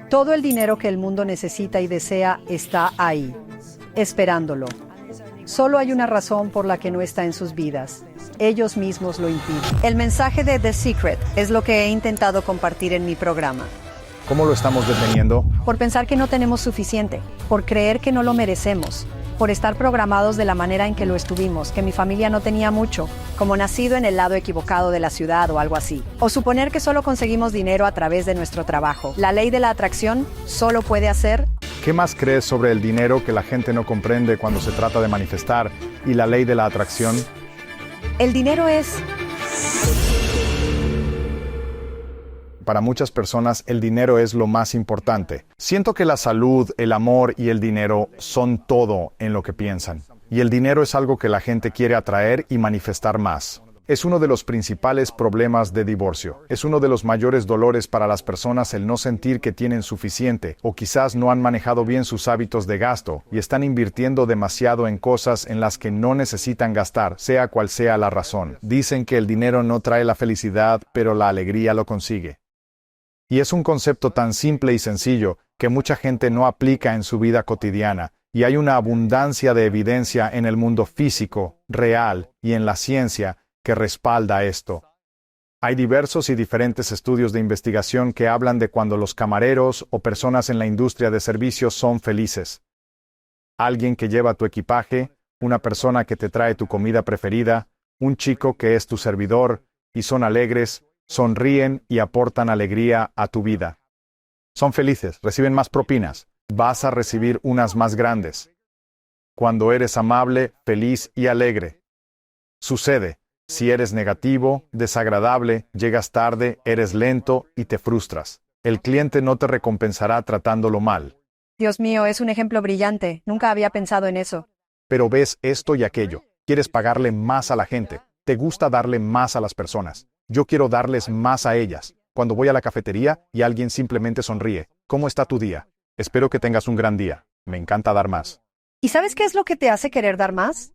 Todo el dinero que el mundo necesita y desea está ahí, esperándolo. Solo hay una razón por la que no está en sus vidas. Ellos mismos lo impiden. El mensaje de The Secret es lo que he intentado compartir en mi programa. ¿Cómo lo estamos deteniendo? Por pensar que no tenemos suficiente, por creer que no lo merecemos, por estar programados de la manera en que lo estuvimos, que mi familia no tenía mucho, como nacido en el lado equivocado de la ciudad o algo así. O suponer que solo conseguimos dinero a través de nuestro trabajo. La ley de la atracción solo puede hacer... ¿Qué más crees sobre el dinero que la gente no comprende cuando se trata de manifestar y la ley de la atracción? El dinero es... Para muchas personas, el dinero es lo más importante. Siento que la salud, el amor y el dinero son todo en lo que piensan. Y el dinero es algo que la gente quiere atraer y manifestar más. Es uno de los principales problemas de divorcio. Es uno de los mayores dolores para las personas el no sentir que tienen suficiente, o quizás no han manejado bien sus hábitos de gasto y están invirtiendo demasiado en cosas en las que no necesitan gastar, sea cual sea la razón. Dicen que el dinero no trae la felicidad, pero la alegría lo consigue. Y es un concepto tan simple y sencillo que mucha gente no aplica en su vida cotidiana, y hay una abundancia de evidencia en el mundo físico, real y en la ciencia que respalda esto. Hay diversos y diferentes estudios de investigación que hablan de cuando los camareros o personas en la industria de servicios son felices. Alguien que lleva tu equipaje, una persona que te trae tu comida preferida, un chico que es tu servidor, y son alegres, sonríen y aportan alegría a tu vida. Son felices, reciben más propinas, vas a recibir unas más grandes. Cuando eres amable, feliz y alegre. Sucede, si eres negativo, desagradable, llegas tarde, eres lento y te frustras. El cliente no te recompensará tratándolo mal. Dios mío, es un ejemplo brillante. Nunca había pensado en eso. Pero ves esto y aquello. Quieres pagarle más a la gente. Te gusta darle más a las personas. Yo quiero darles más a ellas. Cuando voy a la cafetería y alguien simplemente sonríe. ¿Cómo está tu día? Espero que tengas un gran día. Me encanta dar más. ¿Y sabes qué es lo que te hace querer dar más?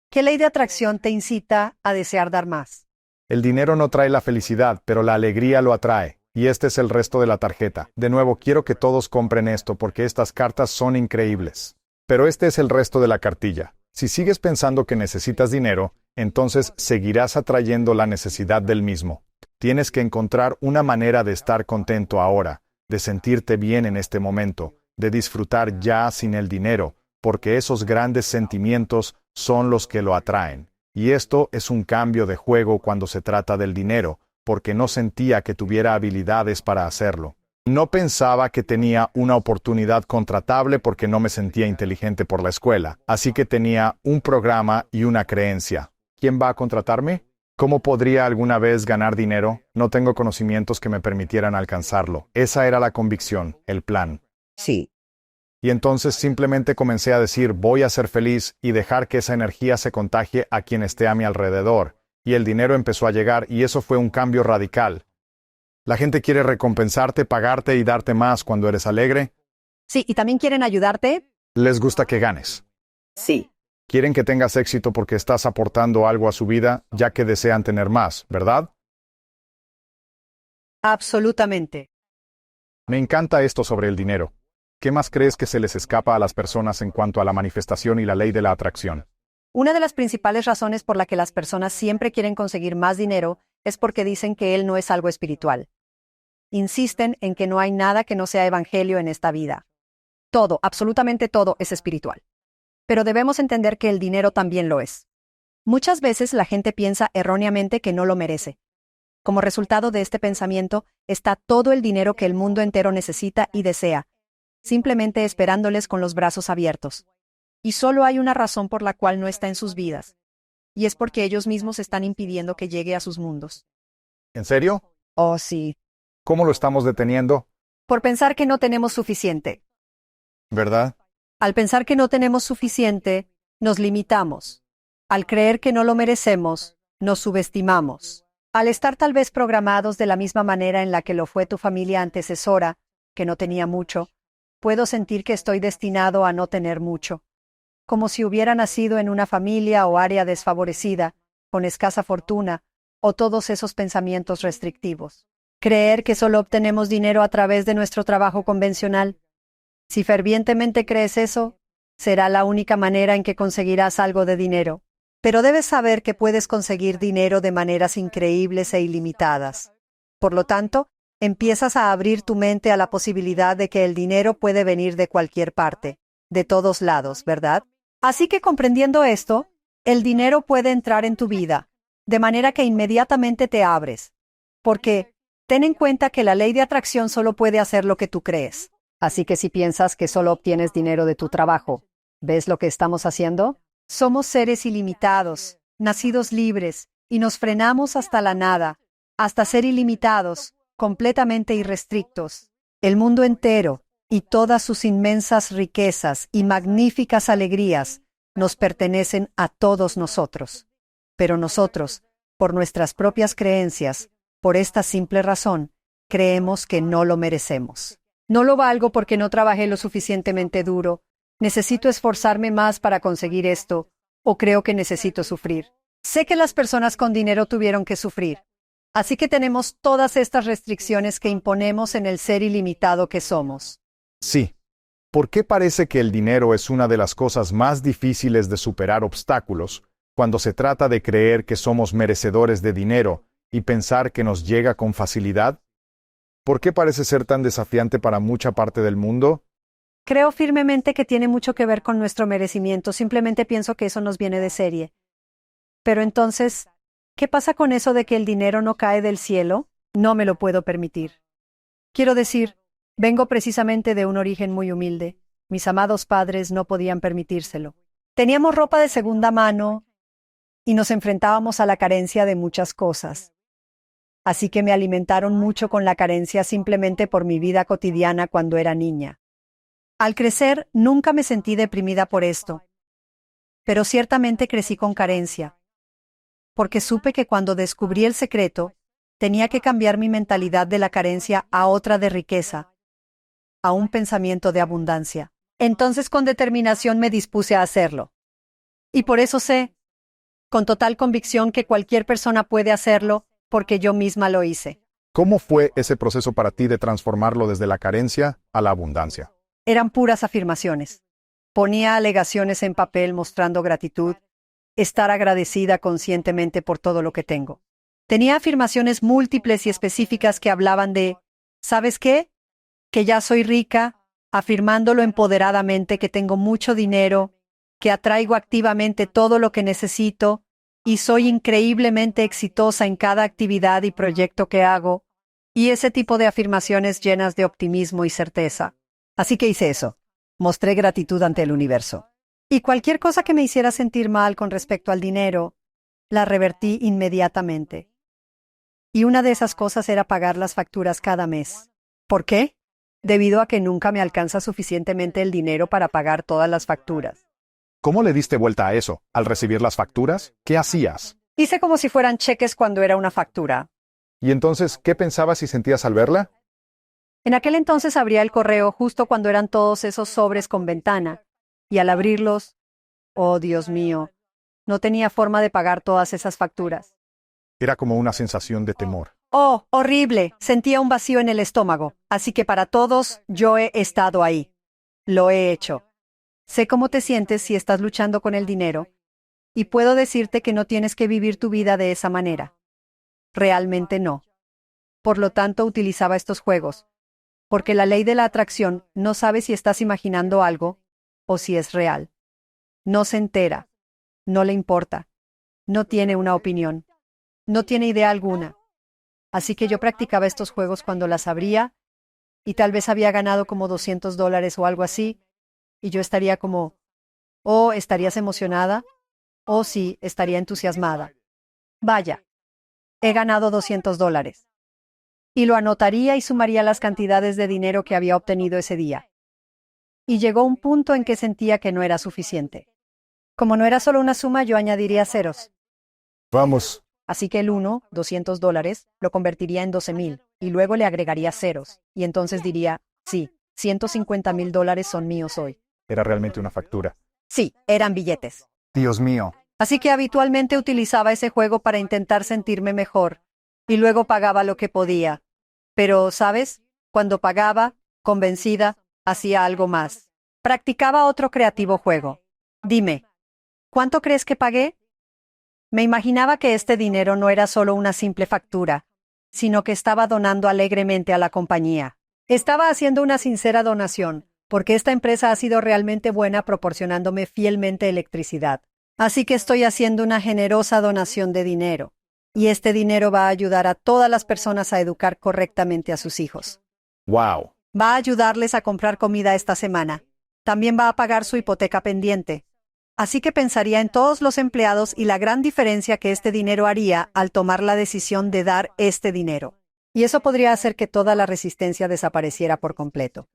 ¿Qué ley de atracción te incita a desear dar más? El dinero no trae la felicidad, pero la alegría lo atrae. Y este es el resto de la tarjeta. De nuevo, quiero que todos compren esto porque estas cartas son increíbles. Pero este es el resto de la cartilla. Si sigues pensando que necesitas dinero, entonces seguirás atrayendo la necesidad del mismo. Tienes que encontrar una manera de estar contento ahora, de sentirte bien en este momento, de disfrutar ya sin el dinero, porque esos grandes sentimientos son los que lo atraen. Y esto es un cambio de juego cuando se trata del dinero, porque no sentía que tuviera habilidades para hacerlo. No pensaba que tenía una oportunidad contratable porque no me sentía inteligente por la escuela, así que tenía un programa y una creencia. ¿Quién va a contratarme? ¿Cómo podría alguna vez ganar dinero? No tengo conocimientos que me permitieran alcanzarlo. Esa era la convicción, el plan. Sí. Y entonces simplemente comencé a decir, voy a ser feliz y dejar que esa energía se contagie a quien esté a mi alrededor. Y el dinero empezó a llegar y eso fue un cambio radical. La gente quiere recompensarte, pagarte y darte más cuando eres alegre. Sí, ¿y también quieren ayudarte? Les gusta que ganes. Sí. Quieren que tengas éxito porque estás aportando algo a su vida, ya que desean tener más, ¿verdad? Absolutamente. Me encanta esto sobre el dinero. ¿Qué más crees que se les escapa a las personas en cuanto a la manifestación y la ley de la atracción? Una de las principales razones por la que las personas siempre quieren conseguir más dinero es porque dicen que él no es algo espiritual. Insisten en que no hay nada que no sea evangelio en esta vida. Todo, absolutamente todo, es espiritual. Pero debemos entender que el dinero también lo es. Muchas veces la gente piensa erróneamente que no lo merece. Como resultado de este pensamiento está todo el dinero que el mundo entero necesita y desea, simplemente esperándoles con los brazos abiertos. Y solo hay una razón por la cual no está en sus vidas. Y es porque ellos mismos están impidiendo que llegue a sus mundos. ¿En serio? Oh, sí. ¿Cómo lo estamos deteniendo? Por pensar que no tenemos suficiente. ¿Verdad? Al pensar que no tenemos suficiente, nos limitamos. Al creer que no lo merecemos, nos subestimamos. Al estar tal vez programados de la misma manera en la que lo fue tu familia antecesora, que no tenía mucho, puedo sentir que estoy destinado a no tener mucho. Como si hubiera nacido en una familia o área desfavorecida, con escasa fortuna, o todos esos pensamientos restrictivos. Creer que solo obtenemos dinero a través de nuestro trabajo convencional. Si fervientemente crees eso, será la única manera en que conseguirás algo de dinero. Pero debes saber que puedes conseguir dinero de maneras increíbles e ilimitadas. Por lo tanto, empiezas a abrir tu mente a la posibilidad de que el dinero puede venir de cualquier parte, de todos lados, ¿verdad? Así que comprendiendo esto, el dinero puede entrar en tu vida, de manera que inmediatamente te abres. Porque ten en cuenta que la ley de atracción solo puede hacer lo que tú crees. Así que si piensas que solo obtienes dinero de tu trabajo, ¿ves lo que estamos haciendo? Somos seres ilimitados, nacidos libres, y nos frenamos hasta la nada, hasta ser ilimitados, completamente irrestrictos. El mundo entero, y todas sus inmensas riquezas y magníficas alegrías, nos pertenecen a todos nosotros. Pero nosotros, por nuestras propias creencias, por esta simple razón, creemos que no lo merecemos. No lo valgo porque no trabajé lo suficientemente duro. Necesito esforzarme más para conseguir esto, o creo que necesito sufrir. Sé que las personas con dinero tuvieron que sufrir. Así que tenemos todas estas restricciones que imponemos en el ser ilimitado que somos. Sí. ¿Por qué parece que el dinero es una de las cosas más difíciles de superar obstáculos cuando se trata de creer que somos merecedores de dinero y pensar que nos llega con facilidad? ¿Por qué parece ser tan desafiante para mucha parte del mundo? Creo firmemente que tiene mucho que ver con nuestro merecimiento. Simplemente pienso que eso nos viene de serie. Pero entonces, ¿qué pasa con eso de que el dinero no cae del cielo? No me lo puedo permitir. Quiero decir, vengo precisamente de un origen muy humilde. Mis amados padres no podían permitírselo. Teníamos ropa de segunda mano y nos enfrentábamos a la carencia de muchas cosas. Así que me alimentaron mucho con la carencia simplemente por mi vida cotidiana cuando era niña. Al crecer, nunca me sentí deprimida por esto. Pero ciertamente crecí con carencia. Porque supe que cuando descubrí el secreto, tenía que cambiar mi mentalidad de la carencia a otra de riqueza, a un pensamiento de abundancia. Entonces con determinación me dispuse a hacerlo. Y por eso sé, con total convicción, que cualquier persona puede hacerlo, porque yo misma lo hice. ¿Cómo fue ese proceso para ti de transformarlo desde la carencia a la abundancia? Eran puras afirmaciones. Ponía alegaciones en papel mostrando gratitud, estar agradecida conscientemente por todo lo que tengo. Tenía afirmaciones múltiples y específicas que hablaban de, ¿sabes qué? Que ya soy rica, afirmándolo empoderadamente, que tengo mucho dinero, que atraigo activamente todo lo que necesito, y soy increíblemente exitosa en cada actividad y proyecto que hago, y ese tipo de afirmaciones llenas de optimismo y certeza. Así que hice eso. Mostré gratitud ante el universo. Y cualquier cosa que me hiciera sentir mal con respecto al dinero, la revertí inmediatamente. Y una de esas cosas era pagar las facturas cada mes. ¿Por qué? Debido a que nunca me alcanza suficientemente el dinero para pagar todas las facturas. ¿Cómo le diste vuelta a eso? ¿Al recibir las facturas? ¿Qué hacías? Hice como si fueran cheques cuando era una factura. ¿Y entonces qué pensabas y sentías al verla? En aquel entonces abría el correo justo cuando eran todos esos sobres con ventana, y al abrirlos, oh Dios mío, no tenía forma de pagar todas esas facturas. Era como una sensación de temor. Oh, horrible, sentía un vacío en el estómago, así que para todos yo he estado ahí. Lo he hecho. Sé cómo te sientes si estás luchando con el dinero, y puedo decirte que no tienes que vivir tu vida de esa manera. Realmente no. Por lo tanto, utilizaba estos juegos, porque la ley de la atracción no sabe si estás imaginando algo o si es real. No se entera, no le importa, no tiene una opinión, no tiene idea alguna. Así que yo practicaba estos juegos cuando las abría, y tal vez había ganado como $200 o algo así, y yo estaría como, oh, ¿estarías emocionada? Oh, sí, estaría entusiasmada. Vaya, he ganado $200. Y lo anotaría y sumaría las cantidades de dinero que había obtenido ese día. Y llegó un punto en que sentía que no era suficiente. Como no era solo una suma, yo añadiría ceros. Vamos. Así que el $200, lo convertiría en 12,000, y luego le agregaría ceros, y entonces diría, sí, $150,000 son míos hoy. Era realmente una factura. Sí, eran billetes. Dios mío. Así que habitualmente utilizaba ese juego para intentar sentirme mejor, y luego pagaba lo que podía. Pero, ¿sabes? Cuando pagaba, convencida, hacía algo más. Practicaba otro creativo juego. Dime, ¿cuánto crees que pagué? Me imaginaba que este dinero no era solo una simple factura, sino que estaba donando alegremente a la compañía. Estaba haciendo una sincera donación, porque esta empresa ha sido realmente buena proporcionándome fielmente electricidad. Así que estoy haciendo una generosa donación de dinero. Y este dinero va a ayudar a todas las personas a educar correctamente a sus hijos. ¡Wow! Va a ayudarles a comprar comida esta semana. También va a pagar su hipoteca pendiente. Así que pensaría en todos los empleados y la gran diferencia que este dinero haría al tomar la decisión de dar este dinero. Y eso podría hacer que toda la resistencia desapareciera por completo.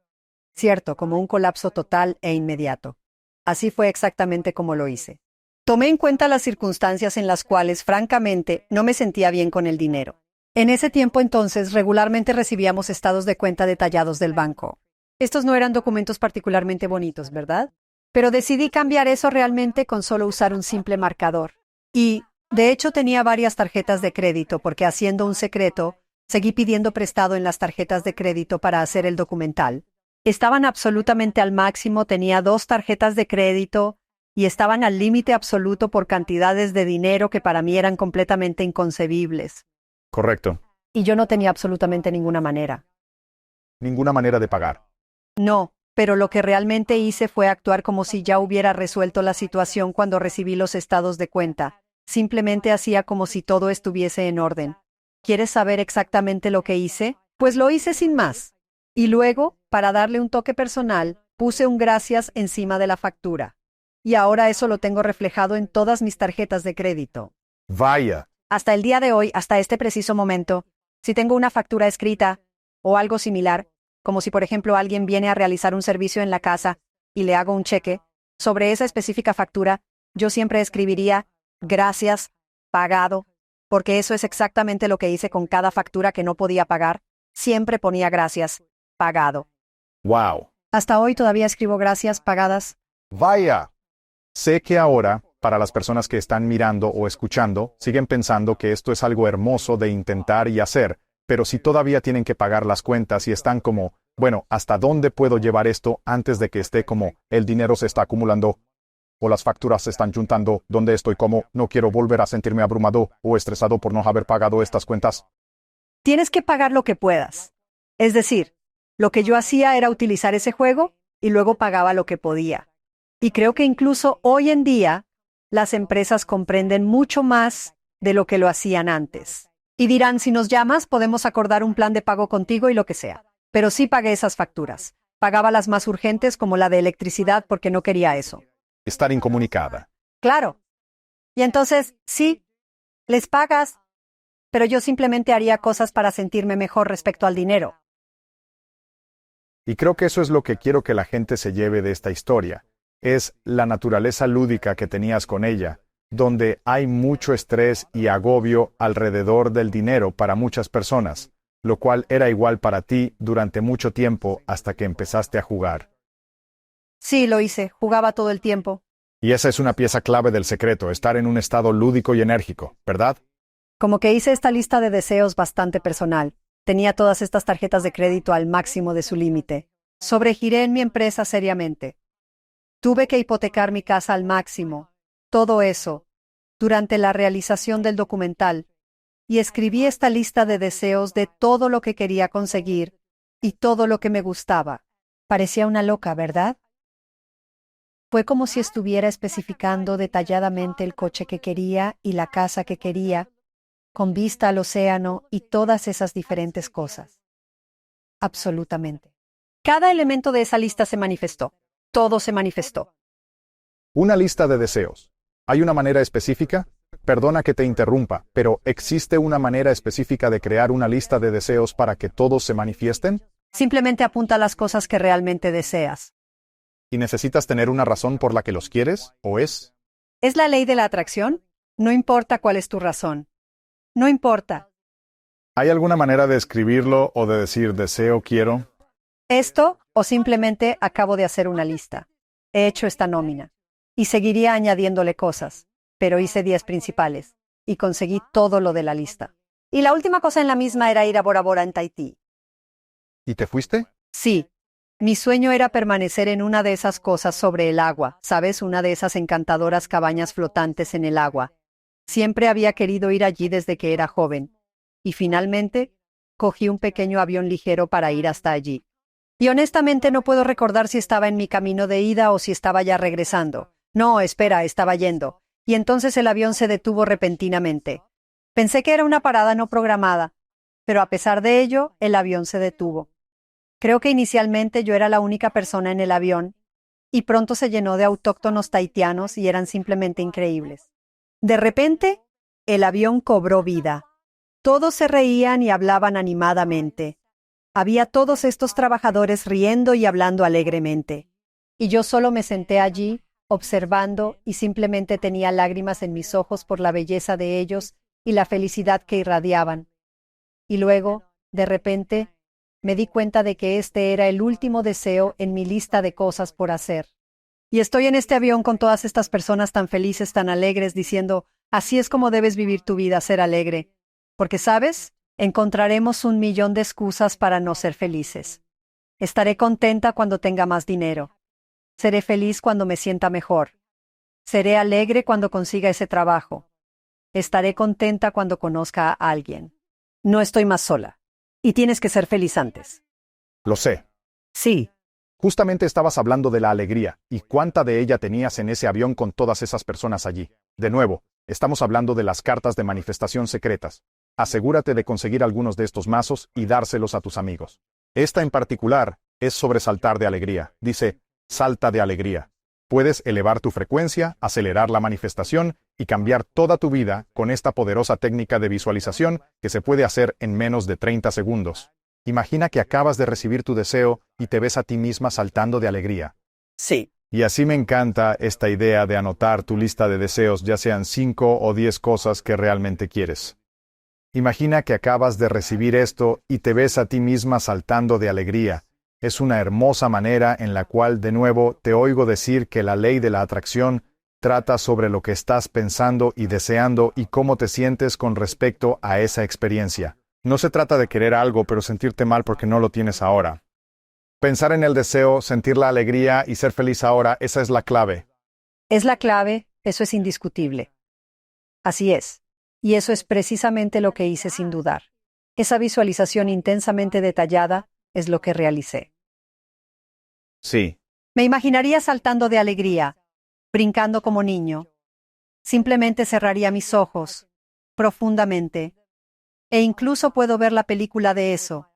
Cierto, como un colapso total e inmediato. Así fue exactamente como lo hice. Tomé en cuenta las circunstancias en las cuales, francamente, no me sentía bien con el dinero. En ese tiempo entonces, regularmente recibíamos estados de cuenta detallados del banco. Estos no eran documentos particularmente bonitos, ¿verdad? Pero decidí cambiar eso realmente con solo usar un simple marcador. Y, de hecho, tenía varias tarjetas de crédito porque, haciendo un secreto, seguí pidiendo prestado en las tarjetas de crédito para hacer el documental. Estaban absolutamente al máximo, tenía 2 tarjetas de crédito y estaban al límite absoluto por cantidades de dinero que para mí eran completamente inconcebibles. Correcto. Y yo no tenía absolutamente ninguna manera. Ninguna manera de pagar. No, pero lo que realmente hice fue actuar como si ya hubiera resuelto la situación cuando recibí los estados de cuenta. Simplemente hacía como si todo estuviese en orden. ¿Quieres saber exactamente lo que hice? Pues lo hice sin más. Y luego, para darle un toque personal, puse un gracias encima de la factura. Y ahora eso lo tengo reflejado en todas mis tarjetas de crédito. Vaya. Hasta el día de hoy, hasta este preciso momento, si tengo una factura escrita o algo similar, como si por ejemplo alguien viene a realizar un servicio en la casa y le hago un cheque, sobre esa específica factura, yo siempre escribiría gracias, pagado, porque eso es exactamente lo que hice con cada factura que no podía pagar. Siempre ponía gracias, pagado. ¡Wow! Hasta hoy todavía escribo gracias, pagadas. ¡Vaya! Sé que ahora, para las personas que están mirando o escuchando, siguen pensando que esto es algo hermoso de intentar y hacer, pero si todavía tienen que pagar las cuentas y están como, bueno, ¿hasta dónde puedo llevar esto antes de que esté como, el dinero se está acumulando, o las facturas se están juntando, ¿dónde estoy como, no quiero volver a sentirme abrumado o estresado por no haber pagado estas cuentas? Tienes que pagar lo que puedas. Es decir, lo que yo hacía era utilizar ese juego y luego pagaba lo que podía. Y creo que incluso hoy en día, las empresas comprenden mucho más de lo que lo hacían antes. Y dirán, si nos llamas, podemos acordar un plan de pago contigo y lo que sea. Pero sí pagué esas facturas. Pagaba las más urgentes como la de electricidad porque no quería eso. Estar incomunicada. Claro. Y entonces, sí, les pagas, pero yo simplemente haría cosas para sentirme mejor respecto al dinero. Y creo que eso es lo que quiero que la gente se lleve de esta historia. Es la naturaleza lúdica que tenías con ella, donde hay mucho estrés y agobio alrededor del dinero para muchas personas, lo cual era igual para ti durante mucho tiempo hasta que empezaste a jugar. Sí, lo hice, jugaba todo el tiempo. Y esa es una pieza clave del secreto, estar en un estado lúdico y enérgico, ¿verdad? Como que hice esta lista de deseos bastante personal. Tenía todas estas tarjetas de crédito al máximo de su límite. Sobregiré en mi empresa seriamente. Tuve que hipotecar mi casa al máximo. Todo eso, durante la realización del documental. Y escribí esta lista de deseos de todo lo que quería conseguir y todo lo que me gustaba. Parecía una loca, ¿verdad? Fue como si estuviera especificando detalladamente el coche que quería y la casa que quería, con vista al océano y todas esas diferentes cosas. Absolutamente. Cada elemento de esa lista se manifestó. Todo se manifestó. Una lista de deseos. ¿Hay una manera específica? Perdona que te interrumpa, pero ¿existe una manera específica de crear una lista de deseos para que todos se manifiesten? Simplemente apunta las cosas que realmente deseas. ¿Y necesitas tener una razón por la que los quieres, o es? ¿Es la ley de la atracción? No importa cuál es tu razón. No importa. ¿Hay alguna manera de escribirlo o de decir deseo, quiero? Esto, o simplemente acabo de hacer una lista. He hecho esta nómina. Y seguiría añadiéndole cosas, pero hice 10 principales, y conseguí todo lo de la lista. Y la última cosa en la misma era ir a Bora Bora en Tahití. ¿Y te fuiste? Sí. Mi sueño era permanecer en una de esas cosas sobre el agua, ¿sabes? Una de esas encantadoras cabañas flotantes en el agua. Siempre había querido ir allí desde que era joven. Y finalmente, cogí un pequeño avión ligero para ir hasta allí. Y honestamente no puedo recordar si estaba en mi camino de ida o si estaba ya regresando. No, espera, estaba yendo. Y entonces el avión se detuvo repentinamente. Pensé que era una parada no programada, pero a pesar de ello, el avión se detuvo. Creo que inicialmente yo era la única persona en el avión, y pronto se llenó de autóctonos tahitianos y eran simplemente increíbles. De repente, el avión cobró vida. Todos se reían y hablaban animadamente. Había todos estos trabajadores riendo y hablando alegremente. Y yo solo me senté allí, observando, y simplemente tenía lágrimas en mis ojos por la belleza de ellos y la felicidad que irradiaban. Y luego, de repente, me di cuenta de que este era el último deseo en mi lista de cosas por hacer. Y estoy en este avión con todas estas personas tan felices, tan alegres, diciendo, así es como debes vivir tu vida, ser alegre. Porque, ¿sabes? Encontraremos 1.000.000 de excusas para no ser felices. Estaré contenta cuando tenga más dinero. Seré feliz cuando me sienta mejor. Seré alegre cuando consiga ese trabajo. Estaré contenta cuando conozca a alguien. No estoy más sola. Y tienes que ser feliz antes. Lo sé. Sí. Justamente estabas hablando de la alegría y cuánta de ella tenías en ese avión con todas esas personas allí. De nuevo, estamos hablando de las cartas de manifestación secretas. Asegúrate de conseguir algunos de estos mazos y dárselos a tus amigos. Esta en particular es sobre saltar de alegría. Dice, salta de alegría. Puedes elevar tu frecuencia, acelerar la manifestación y cambiar toda tu vida con esta poderosa técnica de visualización que se puede hacer en menos de 30 segundos. Imagina que acabas de recibir tu deseo y te ves a ti misma saltando de alegría. Sí. Y así me encanta esta idea de anotar tu lista de deseos, ya sean 5 o 10 cosas que realmente quieres. Imagina que acabas de recibir esto y te ves a ti misma saltando de alegría. Es una hermosa manera en la cual, de nuevo, te oigo decir que la ley de la atracción trata sobre lo que estás pensando y deseando y cómo te sientes con respecto a esa experiencia. No se trata de querer algo, pero sentirte mal porque no lo tienes ahora. Pensar en el deseo, sentir la alegría y ser feliz ahora, esa es la clave. Es la clave, eso es indiscutible. Así es. Y eso es precisamente lo que hice sin dudar. Esa visualización intensamente detallada es lo que realicé. Sí. Me imaginaría saltando de alegría, brincando como niño. Simplemente cerraría mis ojos, profundamente, e incluso puedo ver la película de eso,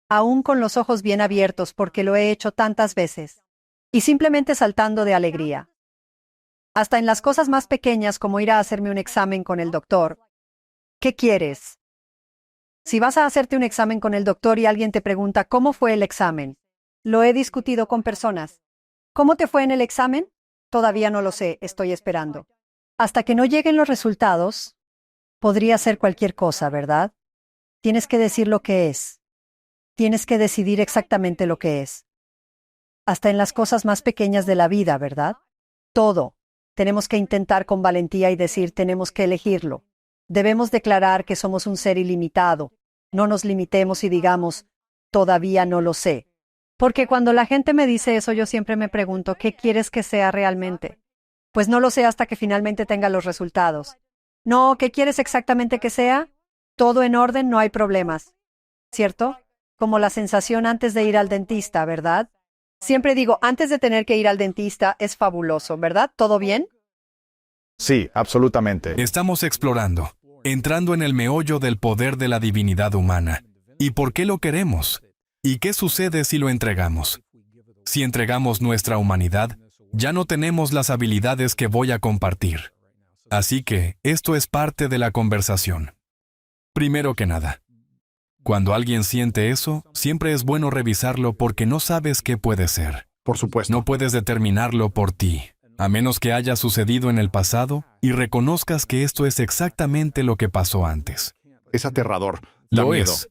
aún con los ojos bien abiertos porque lo he hecho tantas veces, y simplemente saltando de alegría. Hasta en las cosas más pequeñas como ir a hacerme un examen con el doctor. ¿Qué quieres? Si vas a hacerte un examen con el doctor y alguien te pregunta ¿cómo fue el examen? Lo he discutido con personas. ¿Cómo te fue en el examen? Todavía no lo sé, estoy esperando. Hasta que no lleguen los resultados, podría ser cualquier cosa, ¿verdad? Tienes que decir lo que es. Tienes que decidir exactamente lo que es. Hasta en las cosas más pequeñas de la vida, ¿verdad? Todo. Tenemos que intentar con valentía y decir tenemos que elegirlo. Debemos declarar que somos un ser ilimitado. No nos limitemos y digamos, todavía no lo sé. Porque cuando la gente me dice eso, yo siempre me pregunto, ¿qué quieres que sea realmente? Pues no lo sé hasta que finalmente tenga los resultados. No, ¿qué quieres exactamente que sea? Todo en orden, no hay problemas. ¿Cierto? Como la sensación antes de ir al dentista, ¿verdad? Siempre digo, antes de tener que ir al dentista, es fabuloso, ¿verdad? ¿Todo bien? Sí, absolutamente. Estamos explorando, entrando en el meollo del poder de la divinidad humana. ¿Y por qué lo queremos? ¿Y qué sucede si lo entregamos? Si entregamos nuestra humanidad, ya no tenemos las habilidades que voy a compartir. Así que, esto es parte de la conversación. Primero que nada, cuando alguien siente eso, siempre es bueno revisarlo porque no sabes qué puede ser. Por supuesto. No puedes determinarlo por ti, a menos que haya sucedido en el pasado y reconozcas que esto es exactamente lo que pasó antes. Es aterrador. Da Lo miedo. es.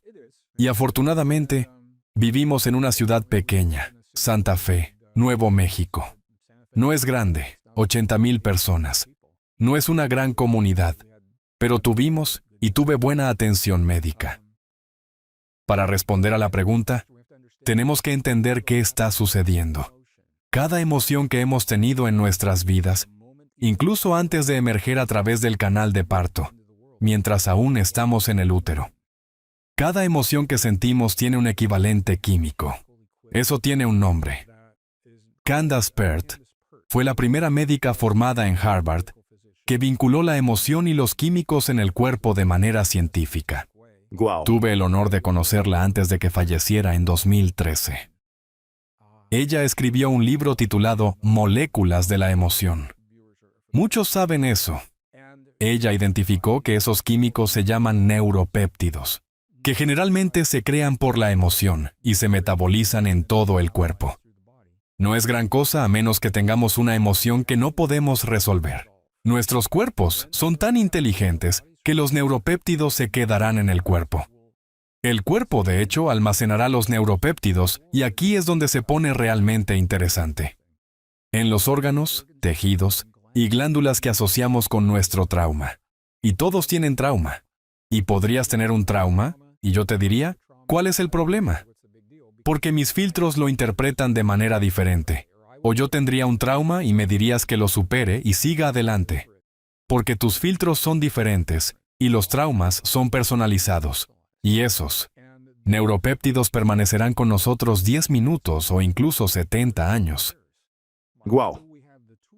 Y afortunadamente, vivimos en una ciudad pequeña, Santa Fe, Nuevo México. No es grande, 80,000 personas. No es una gran comunidad, pero tuvimos y tuve buena atención médica. Para responder a la pregunta, Tenemos que entender qué está sucediendo. Cada emoción que hemos tenido en nuestras vidas, incluso antes de emerger a través del canal de parto, mientras aún estamos en el útero. Cada emoción que sentimos tiene un equivalente químico. Eso tiene un nombre. Candace Pert fue la primera médica formada en Harvard que vinculó la emoción y los químicos en el cuerpo de manera científica. Wow. Tuve el honor de conocerla antes de que falleciera en 2013. Ella escribió un libro titulado Moléculas de la emoción. Muchos saben eso. Ella identificó que esos químicos se llaman neuropéptidos, que generalmente se crean por la emoción y se metabolizan en todo el cuerpo. No es gran cosa a menos que tengamos una emoción que no podemos resolver. Nuestros cuerpos son tan inteligentes que los neuropéptidos se quedarán en el cuerpo. El cuerpo, de hecho, almacenará los neuropéptidos y aquí es donde se pone realmente interesante. En los órganos, tejidos y glándulas que asociamos con nuestro trauma. Y todos tienen trauma. Y podrías tener un trauma, y yo te diría, ¿cuál es el problema? Porque mis filtros lo interpretan de manera diferente. O yo tendría un trauma y me dirías que lo supere y siga adelante. Porque tus filtros son diferentes y los traumas son personalizados. Y esos neuropéptidos permanecerán con nosotros 10 minutos o incluso 70 años. Wow.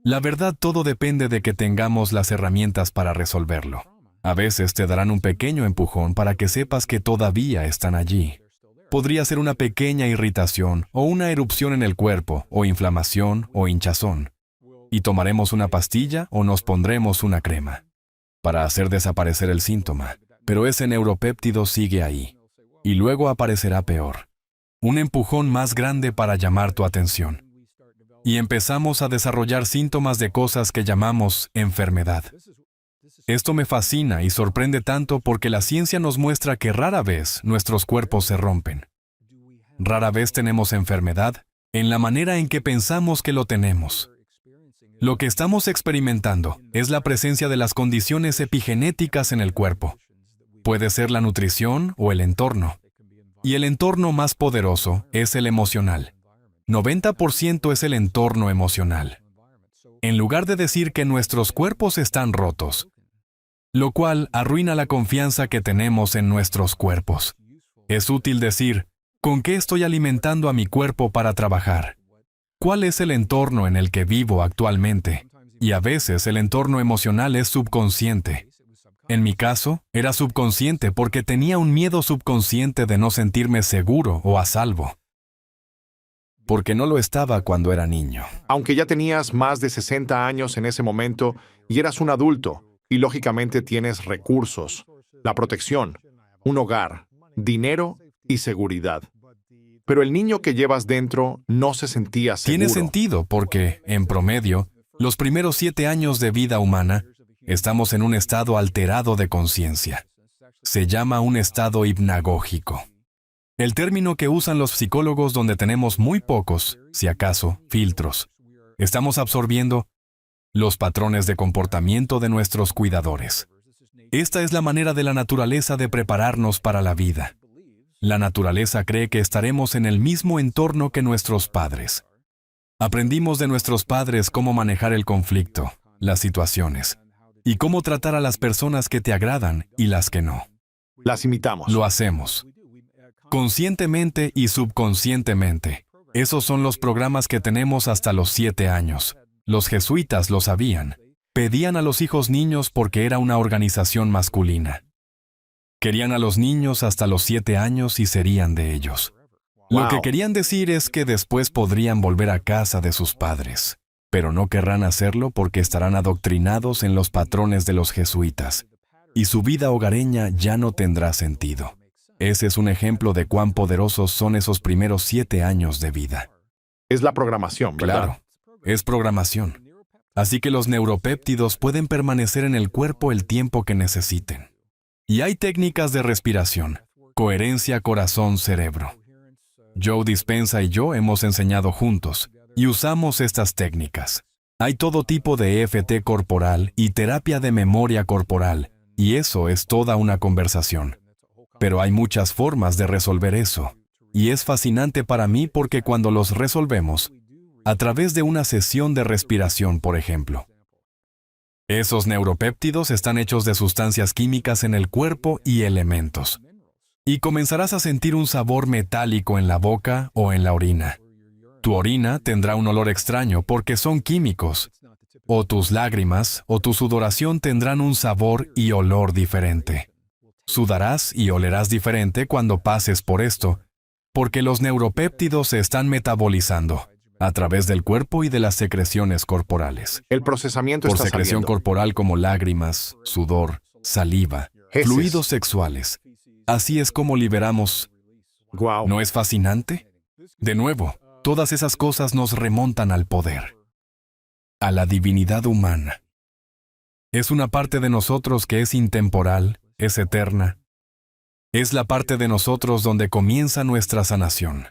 La verdad, todo depende de que tengamos las herramientas para resolverlo. A veces te darán un pequeño empujón para que sepas que todavía están allí. Podría ser una pequeña irritación o una erupción en el cuerpo, o inflamación o hinchazón. Y tomaremos una pastilla o nos pondremos una crema para hacer desaparecer el síntoma. Pero ese neuropéptido sigue ahí. Y luego aparecerá peor. Un empujón más grande para llamar tu atención. Y empezamos a desarrollar síntomas de cosas que llamamos enfermedad. Esto me fascina y sorprende tanto porque la ciencia nos muestra que rara vez nuestros cuerpos se rompen. Rara vez tenemos enfermedad en la manera en que pensamos que lo tenemos. Lo que estamos experimentando es la presencia de las condiciones epigenéticas en el cuerpo. Puede ser la nutrición o el entorno. Y el entorno más poderoso es el emocional. 90% es el entorno emocional. En lugar de decir que nuestros cuerpos están rotos, lo cual arruina la confianza que tenemos en nuestros cuerpos. Es útil decir, ¿con qué estoy alimentando a mi cuerpo para trabajar? ¿Cuál es el entorno en el que vivo actualmente? Y a veces el entorno emocional es subconsciente. En mi caso, era subconsciente porque tenía un miedo subconsciente de no sentirme seguro o a salvo. Porque no lo estaba cuando era niño. Aunque ya tenías más de 60 años en ese momento y eras un adulto, y lógicamente tienes recursos, la protección, un hogar, dinero y seguridad. Pero el niño que llevas dentro no se sentía seguro. Tiene sentido porque, en promedio, los primeros 7 años de vida humana, estamos en un estado alterado de conciencia. Se llama un estado hipnagógico. El término que usan los psicólogos donde tenemos muy pocos, si acaso, filtros. Estamos absorbiendo los patrones de comportamiento de nuestros cuidadores. Esta es la manera de la naturaleza de prepararnos para la vida. La naturaleza cree que estaremos en el mismo entorno que nuestros padres. Aprendimos de nuestros padres cómo manejar el conflicto, las situaciones, y cómo tratar a las personas que te agradan y las que no. Las imitamos. Lo hacemos. Conscientemente y subconscientemente. Esos son los programas que tenemos hasta los 7 años. Los jesuitas lo sabían. Pedían a los hijos niños porque era una organización masculina. Querían a los niños hasta los 7 años y serían de ellos. Lo que querían decir es que después podrían volver a casa de sus padres, pero no querrán hacerlo porque estarán adoctrinados en los patrones de los jesuitas, y su vida hogareña ya no tendrá sentido. Ese es un ejemplo de cuán poderosos son esos primeros 7 años de vida. Es la programación, ¿verdad? Claro, es programación. Así que los neuropéptidos pueden permanecer en el cuerpo el tiempo que necesiten. Y hay técnicas de respiración, coherencia corazón-cerebro. Joe Dispenza y yo hemos enseñado juntos, y usamos estas técnicas. Hay todo tipo de EFT corporal y terapia de memoria corporal, y eso es toda una conversación. Pero hay muchas formas de resolver eso. Y es fascinante para mí porque cuando los resolvemos, a través de una sesión de respiración, por ejemplo, esos neuropéptidos están hechos de sustancias químicas en el cuerpo y elementos. Y comenzarás a sentir un sabor metálico en la boca o en la orina. Tu orina tendrá un olor extraño porque son químicos. O tus lágrimas o tu sudoración tendrán un sabor y olor diferente. Sudarás y olerás diferente cuando pases por esto, porque los neuropéptidos se están metabolizando a través del cuerpo y de las secreciones corporales. El procesamiento Por está secreción saliendo. corporal como lágrimas, sudor, saliva, Heces. fluidos sexuales. Así es como liberamos. Guau. ¿No es fascinante? De nuevo, todas esas cosas nos remontan al poder, a la divinidad humana. Es una parte de nosotros que es intemporal, es eterna. Es la parte de nosotros donde comienza nuestra sanación.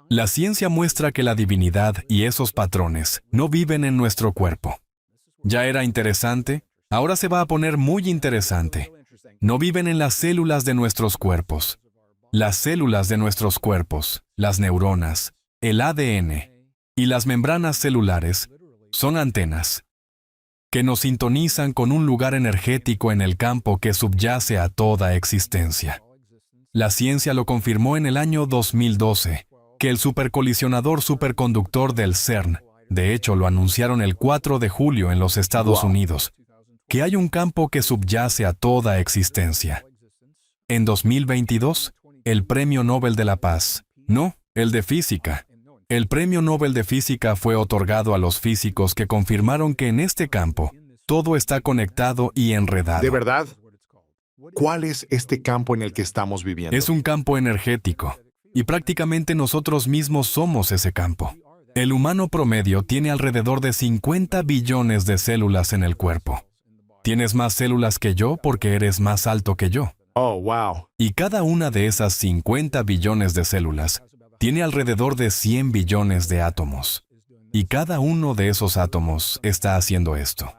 La ciencia muestra que la divinidad y esos patrones no viven en nuestro cuerpo. Ya era interesante, ahora se va a poner muy interesante. No viven en las células de nuestros cuerpos. Las células de nuestros cuerpos, las neuronas, el ADN y las membranas celulares son antenas que nos sintonizan con un lugar energético en el campo que subyace a toda existencia. La ciencia lo confirmó en el año 2012, que el supercolisionador superconductor del CERN, de hecho lo anunciaron el 4 de julio en los Estados Unidos, que hay un campo que subyace a toda existencia. En 2022, el Premio Nobel de la Paz, no, el de Física. El Premio Nobel de Física fue otorgado a los físicos que confirmaron que en este campo todo está conectado y enredado. ¿De verdad? ¿Cuál es este campo en el que estamos viviendo? Es un campo energético, y prácticamente nosotros mismos somos ese campo. El humano promedio tiene alrededor de 50 billones de células en el cuerpo. Tienes más células que yo porque eres más alto que yo. Oh, wow. Y cada una de esas 50 billones de células tiene alrededor de 100 billones de átomos. Y cada uno de esos átomos está haciendo esto.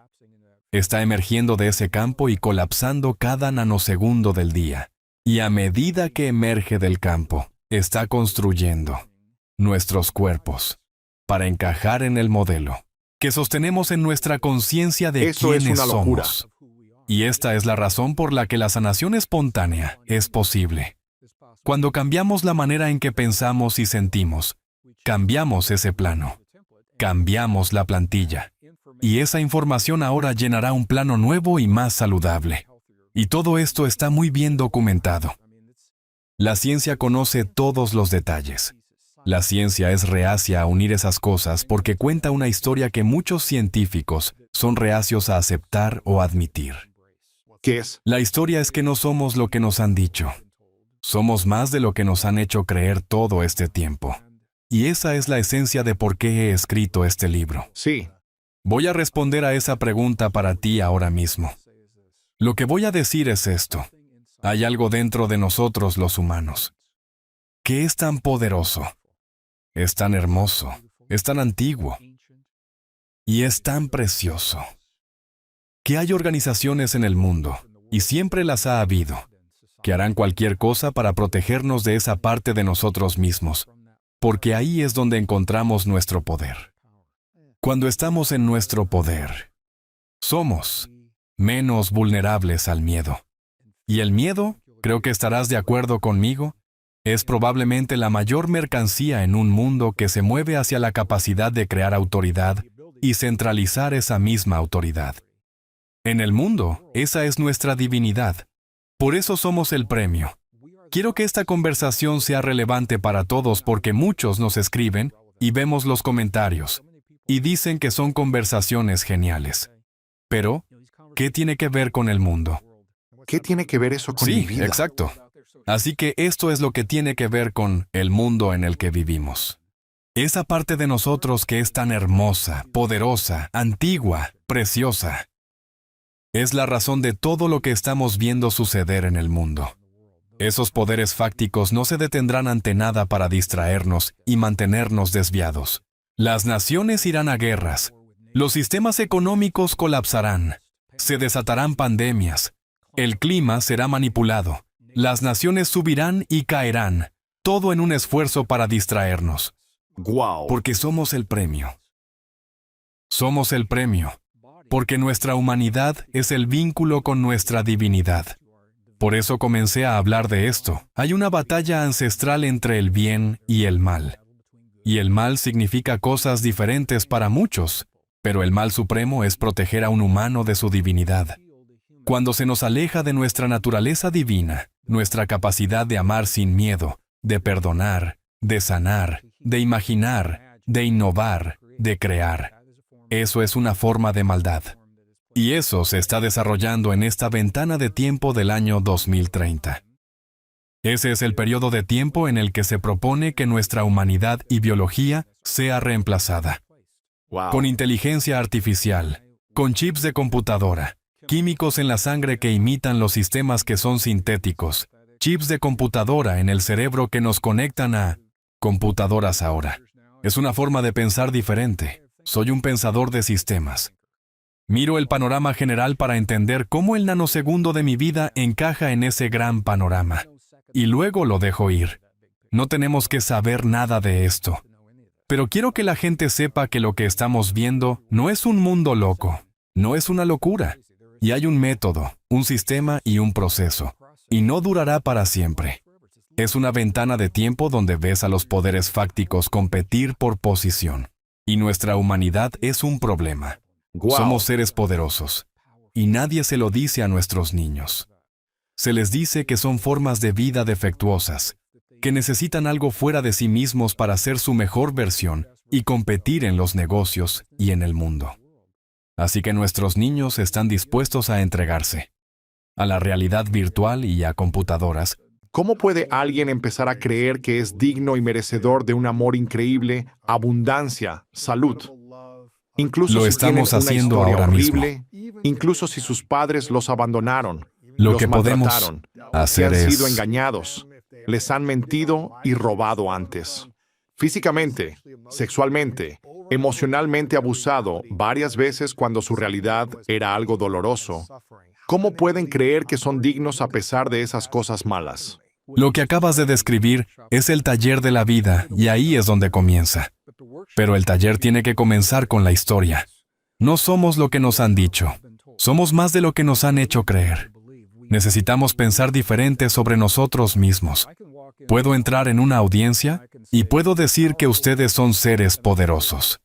Está emergiendo de ese campo y colapsando cada nanosegundo del día. Y a medida que emerge del campo, está construyendo nuestros cuerpos para encajar en el modelo que sostenemos en nuestra conciencia de Eso es quiénes una locura. somos. Y esta es la razón por la que la sanación espontánea es posible. Cuando cambiamos la manera en que pensamos y sentimos, cambiamos ese plano, cambiamos la plantilla. Y esa información ahora llenará un plano nuevo y más saludable. Y todo esto está muy bien documentado. La ciencia conoce todos los detalles. La ciencia es reacia a unir esas cosas porque cuenta una historia que muchos científicos son reacios a aceptar o admitir. ¿Qué es? La historia es que no somos lo que nos han dicho. Somos más de lo que nos han hecho creer todo este tiempo. Y esa es la esencia de por qué he escrito este libro. Sí. Voy a responder a esa pregunta para ti ahora mismo. Lo que voy a decir es esto. Hay algo dentro de nosotros los humanos que es tan poderoso, es tan hermoso, es tan antiguo y es tan precioso que hay organizaciones en el mundo, y siempre las ha habido, que harán cualquier cosa para protegernos de esa parte de nosotros mismos, porque ahí es donde encontramos nuestro poder. Cuando estamos en nuestro poder, somos menos vulnerables al miedo. Y el miedo, creo que estarás de acuerdo conmigo, es probablemente la mayor mercancía en un mundo que se mueve hacia la capacidad de crear autoridad y centralizar esa misma autoridad. En el mundo, esa es nuestra divinidad. Por eso somos el premio. Quiero que esta conversación sea relevante para todos porque muchos nos escriben y vemos los comentarios y dicen que son conversaciones geniales. Pero, ¿qué tiene que ver con el mundo? ¿Qué tiene que ver eso con mi Sí, vida? exacto. Así que esto es lo que tiene que ver con el mundo en el que vivimos. Esa parte de nosotros que es tan hermosa, poderosa, antigua, preciosa. Es la razón de todo lo que estamos viendo suceder en el mundo. Esos poderes fácticos no se detendrán ante nada para distraernos y mantenernos desviados. Las naciones irán a guerras. Los sistemas económicos colapsarán. Se desatarán pandemias. El clima será manipulado. Las naciones subirán y caerán. todo en un esfuerzo para distraernos, ¡Guau! porque somos el premio. Somos el premio, porque nuestra humanidad es el vínculo con nuestra divinidad. Por eso comencé a hablar de esto. Hay una batalla ancestral entre el bien y el mal. Y el mal significa cosas diferentes para muchos, pero el mal supremo es proteger a un humano de su divinidad. Cuando se nos aleja de nuestra naturaleza divina, nuestra capacidad de amar sin miedo, de perdonar, de sanar, de imaginar, de innovar, de crear. Eso es una forma de maldad. Y eso se está desarrollando en esta ventana de tiempo del año 2030. Ese es el periodo de tiempo en el que se propone que nuestra humanidad y biología sea reemplazada. ¡Wow! Con inteligencia artificial, con chips de computadora, químicos en la sangre que imitan los sistemas que son sintéticos, chips de computadora en el cerebro que nos conectan a computadoras ahora. Es una forma de pensar diferente. Soy un pensador de sistemas. Miro el panorama general para entender cómo el nanosegundo de mi vida encaja en ese gran panorama. Y luego lo dejo ir. No tenemos que saber nada de esto. Pero quiero que la gente sepa que lo que estamos viendo no es un mundo loco, no es una locura. Y hay un método, un sistema y un proceso. Y no durará para siempre. Es una ventana de tiempo donde ves a los poderes fácticos competir por posición. Y nuestra humanidad es un problema. ¡Guau! Somos seres poderosos. Y nadie se lo dice a nuestros niños. Se les dice que son formas de vida defectuosas, que necesitan algo fuera de sí mismos para ser su mejor versión y competir en los negocios y en el mundo. Así que nuestros niños están dispuestos a entregarse a la realidad virtual y a computadoras. ¿Cómo puede alguien empezar a creer que es digno y merecedor de un amor increíble, abundancia, salud? Incluso Lo si estamos tienen una haciendo historia ahora horrible, incluso si sus padres los abandonaron, Lo los que podemos maltrataron, si hacer han sido es... engañados, les han mentido y robado antes. Físicamente, sexualmente, emocionalmente abusado varias veces cuando su realidad era algo doloroso. ¿Cómo pueden creer que son dignos a pesar de esas cosas malas? Lo que acabas de describir es el taller de la vida y ahí es donde comienza. Pero el taller tiene que comenzar con la historia. No somos lo que nos han dicho. Somos más de lo que nos han hecho creer. Necesitamos pensar diferente sobre nosotros mismos. Puedo entrar en una audiencia y puedo decir que ustedes son seres poderosos.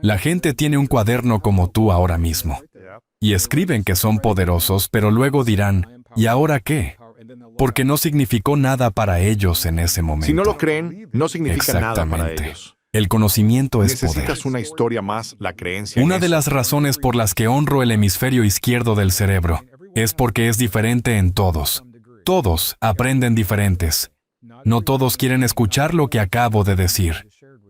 La gente tiene un cuaderno como tú ahora mismo. Y escriben que son poderosos, pero luego dirán, ¿y ahora qué? Porque no significó nada para ellos en ese momento. Si no lo creen, no significa nada para Exactamente. ellos. El conocimiento es poder. Necesitas una historia más, la creencia en Una de eso. las razones por las que honro el hemisferio izquierdo del cerebro es porque es diferente en todos. Todos aprenden diferentes. No todos quieren escuchar lo que acabo de decir.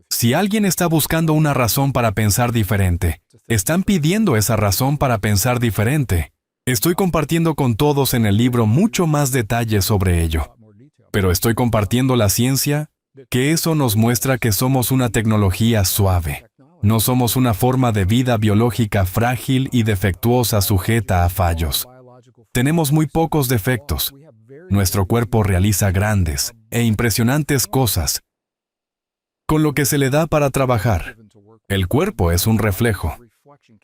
Si alguien está buscando una razón para pensar diferente, están pidiendo esa razón para pensar diferente. Estoy compartiendo con todos en el libro mucho más detalles sobre ello. Pero estoy compartiendo la ciencia, que eso nos muestra que somos una tecnología suave. No somos una forma de vida biológica frágil y defectuosa sujeta a fallos. Tenemos muy pocos defectos. Nuestro cuerpo realiza grandes e impresionantes cosas, con lo que se le da para trabajar. El cuerpo es un reflejo.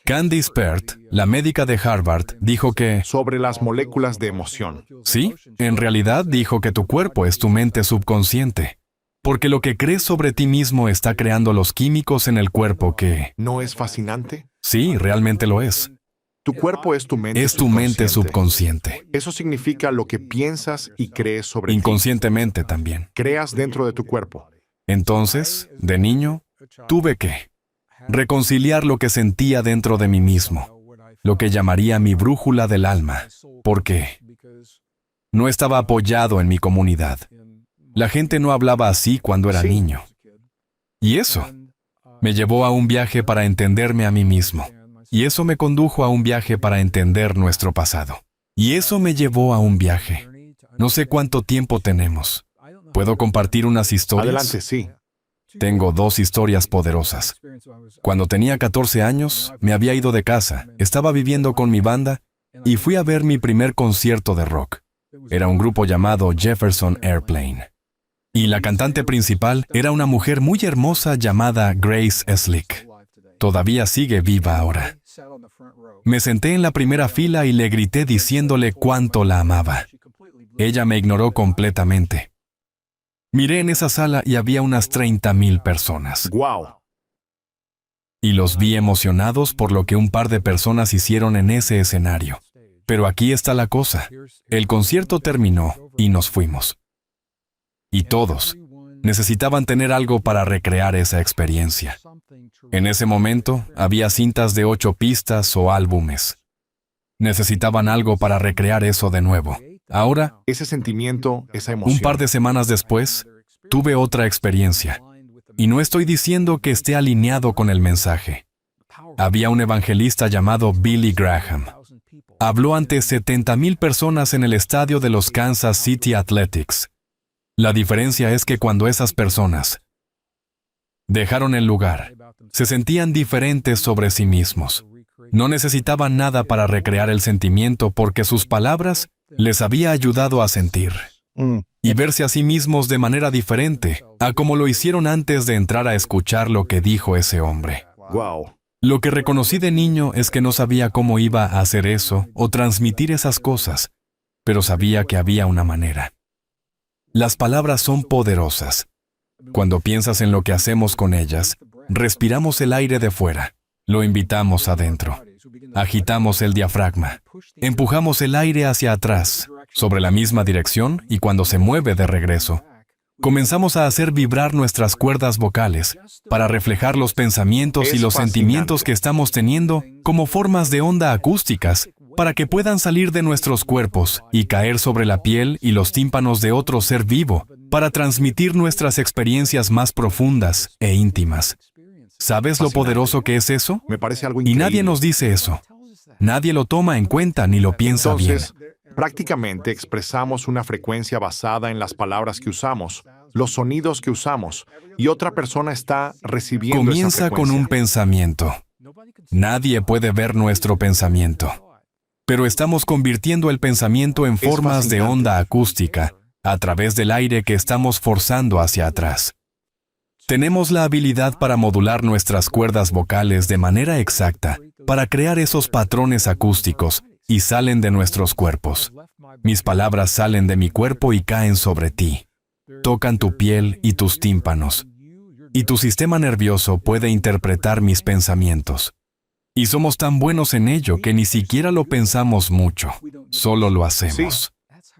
Candice Pert, la médica de Harvard, dijo que, Sobre las moléculas de emoción. sí, en realidad dijo que tu cuerpo es tu mente subconsciente. Porque lo que crees sobre ti mismo está creando los químicos en el cuerpo que... ¿No es fascinante? Sí, realmente lo es. Tu cuerpo es tu mente Es tu mente subconsciente. Eso significa lo que piensas y crees sobre ti. Inconscientemente también. Creas dentro de tu cuerpo. Entonces, de niño, tuve que reconciliar lo que sentía dentro de mí mismo, lo que llamaría mi brújula del alma, porque no estaba apoyado en mi comunidad. La gente no hablaba así cuando era Sí. niño. Y eso me llevó a un viaje para entenderme a mí mismo. Y eso me condujo a un viaje para entender nuestro pasado. Y eso me llevó a un viaje. No sé cuánto tiempo tenemos. ¿Puedo compartir unas historias? Adelante, sí. Tengo 2 historias poderosas. Cuando tenía 14 años, me había ido de casa, estaba viviendo con mi banda y fui a ver mi primer concierto de rock. Era un grupo llamado Jefferson Airplane. Y la cantante principal era una mujer muy hermosa llamada Grace Slick. Todavía sigue viva ahora. Me senté en la primera fila y le grité diciéndole cuánto la amaba. Ella me ignoró completamente. Miré en esa sala y había unas 30,000 personas. ¡Wow! Y los vi emocionados por lo que un par de personas hicieron en ese escenario. Pero aquí está la cosa. El concierto terminó y nos fuimos. Y todos necesitaban tener algo para recrear esa experiencia. En ese momento, había cintas de 8 pistas o álbumes. Necesitaban algo para recrear eso de nuevo. Ahora, Ese sentimiento, esa emoción. un par de semanas después, tuve otra experiencia. Y no estoy diciendo que esté alineado con el mensaje. Había un evangelista llamado Billy Graham. Habló ante 70,000 personas en el estadio de los Kansas City Athletics. La diferencia es que cuando esas personas dejaron el lugar, se sentían diferentes sobre sí mismos. No necesitaban nada para recrear el sentimiento porque sus palabras les había ayudado a sentir y verse a sí mismos de manera diferente a como lo hicieron antes de entrar a escuchar lo que dijo ese hombre. ¡Wow! Lo que reconocí de niño es que no sabía cómo iba a hacer eso o transmitir esas cosas, pero sabía que había una manera. Las palabras son poderosas. Cuando piensas en lo que hacemos con ellas, respiramos el aire de fuera, lo invitamos adentro, agitamos el diafragma, empujamos el aire hacia atrás, sobre la misma dirección y cuando se mueve de regreso, comenzamos a hacer vibrar nuestras cuerdas vocales para reflejar los pensamientos y los sentimientos que estamos teniendo como formas de onda acústicas para que puedan salir de nuestros cuerpos y caer sobre la piel y los tímpanos de otro ser vivo para transmitir nuestras experiencias más profundas e íntimas. ¿Sabes lo poderoso que es eso? Me parece algo Y increíble. nadie nos dice eso. Nadie lo toma en cuenta ni lo piensa bien. Entonces, prácticamente expresamos una frecuencia basada en las palabras que usamos, los sonidos que usamos, y otra persona está recibiendo esa Comienza con un frecuencia. pensamiento. Nadie puede ver nuestro pensamiento. Pero estamos convirtiendo el pensamiento en formas de fascinante. onda acústica a través del aire que estamos forzando hacia atrás. Tenemos la habilidad para modular nuestras cuerdas vocales de manera exacta para crear esos patrones acústicos y salen de nuestros cuerpos. Mis palabras salen de mi cuerpo y caen sobre ti. Tocan tu piel y tus tímpanos. Y tu sistema nervioso puede interpretar mis pensamientos. Y somos tan buenos en ello que ni siquiera lo pensamos mucho, solo lo hacemos.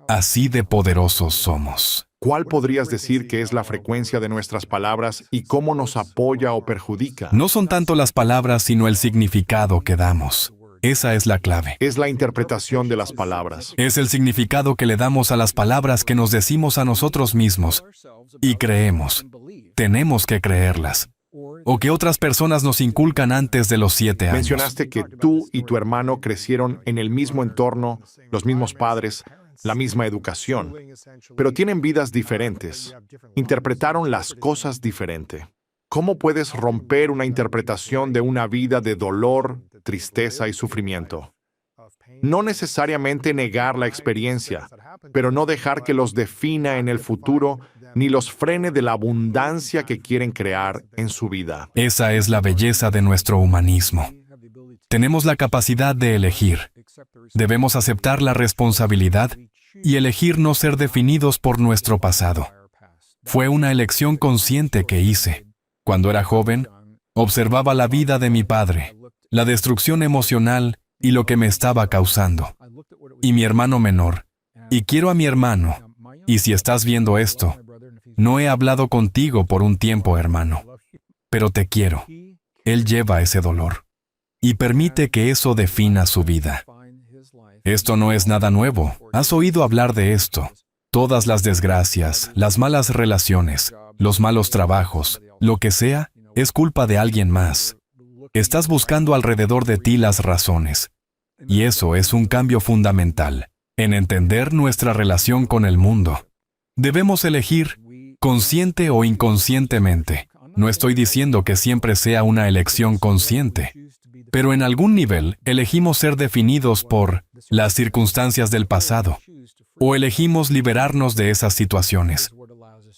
Así de poderosos somos. ¿Cuál podrías decir que es la frecuencia de nuestras palabras y cómo nos apoya o perjudica? No son tanto las palabras, sino el significado que damos. Esa es la clave. Es la interpretación de las palabras. Es el significado que le damos a las palabras que nos decimos a nosotros mismos y creemos. Tenemos que creerlas. O que otras personas nos inculcan antes de los 7 años. Mencionaste que tú y tu hermano crecieron en el mismo entorno, los mismos padres, la misma educación, pero tienen vidas diferentes. Interpretaron las cosas diferente. ¿Cómo puedes romper una interpretación de una vida de dolor, tristeza y sufrimiento? No necesariamente negar la experiencia, pero no dejar que los defina en el futuro ni los frene de la abundancia que quieren crear en su vida. Esa es la belleza de nuestro humanismo. Tenemos la capacidad de elegir. Debemos aceptar la responsabilidad y elegir no ser definidos por nuestro pasado. Fue una elección consciente que hice. Cuando era joven, observaba la vida de mi padre, la destrucción emocional y lo que me estaba causando. Y mi hermano menor. Y quiero a mi hermano. Y si estás viendo esto, no he hablado contigo por un tiempo, hermano. Pero te quiero. Él lleva ese dolor. Y permite que eso defina su vida. Esto no es nada nuevo. Has oído hablar de esto. Todas las desgracias, las malas relaciones, los malos trabajos, lo que sea, es culpa de alguien más. Estás buscando alrededor de ti las razones. Y eso es un cambio fundamental en entender nuestra relación con el mundo. Debemos elegir, consciente o inconscientemente. No estoy diciendo que siempre sea una elección consciente, pero en algún nivel elegimos ser definidos por las circunstancias del pasado, o elegimos liberarnos de esas situaciones.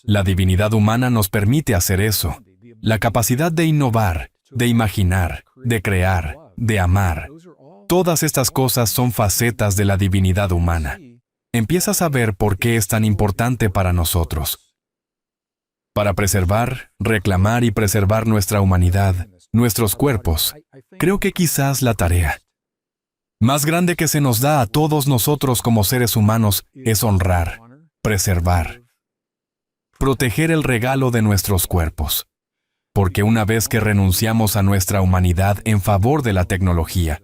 La divinidad humana nos permite hacer eso. La capacidad de innovar, de imaginar, de crear, de amar. Todas estas cosas son facetas de la divinidad humana. Empiezas a ver por qué es tan importante para nosotros. Para preservar, reclamar y preservar nuestra humanidad, nuestros cuerpos, creo que quizás la tarea más grande que se nos da a todos nosotros como seres humanos es honrar, preservar, proteger el regalo de nuestros cuerpos. Porque una vez que renunciamos a nuestra humanidad en favor de la tecnología,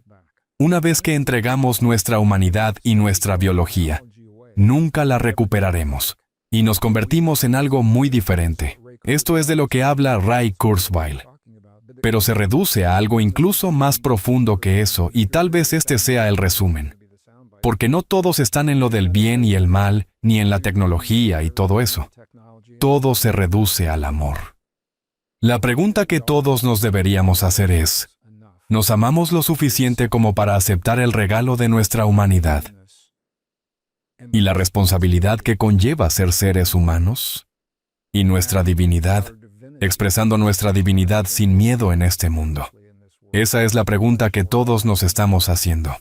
una vez que entregamos nuestra humanidad y nuestra biología, nunca la recuperaremos. Y nos convertimos en algo muy diferente. Esto es de lo que habla Ray Kurzweil. Pero se reduce a algo incluso más profundo que eso, y tal vez este sea el resumen. Porque no todos están en lo del bien y el mal, ni en la tecnología y todo eso. Todo se reduce al amor. La pregunta que todos nos deberíamos hacer es, ¿nos amamos lo suficiente como para aceptar el regalo de nuestra humanidad y la responsabilidad que conlleva ser seres humanos? Y nuestra divinidad, expresando nuestra divinidad sin miedo en este mundo. Esa es la pregunta que todos nos estamos haciendo.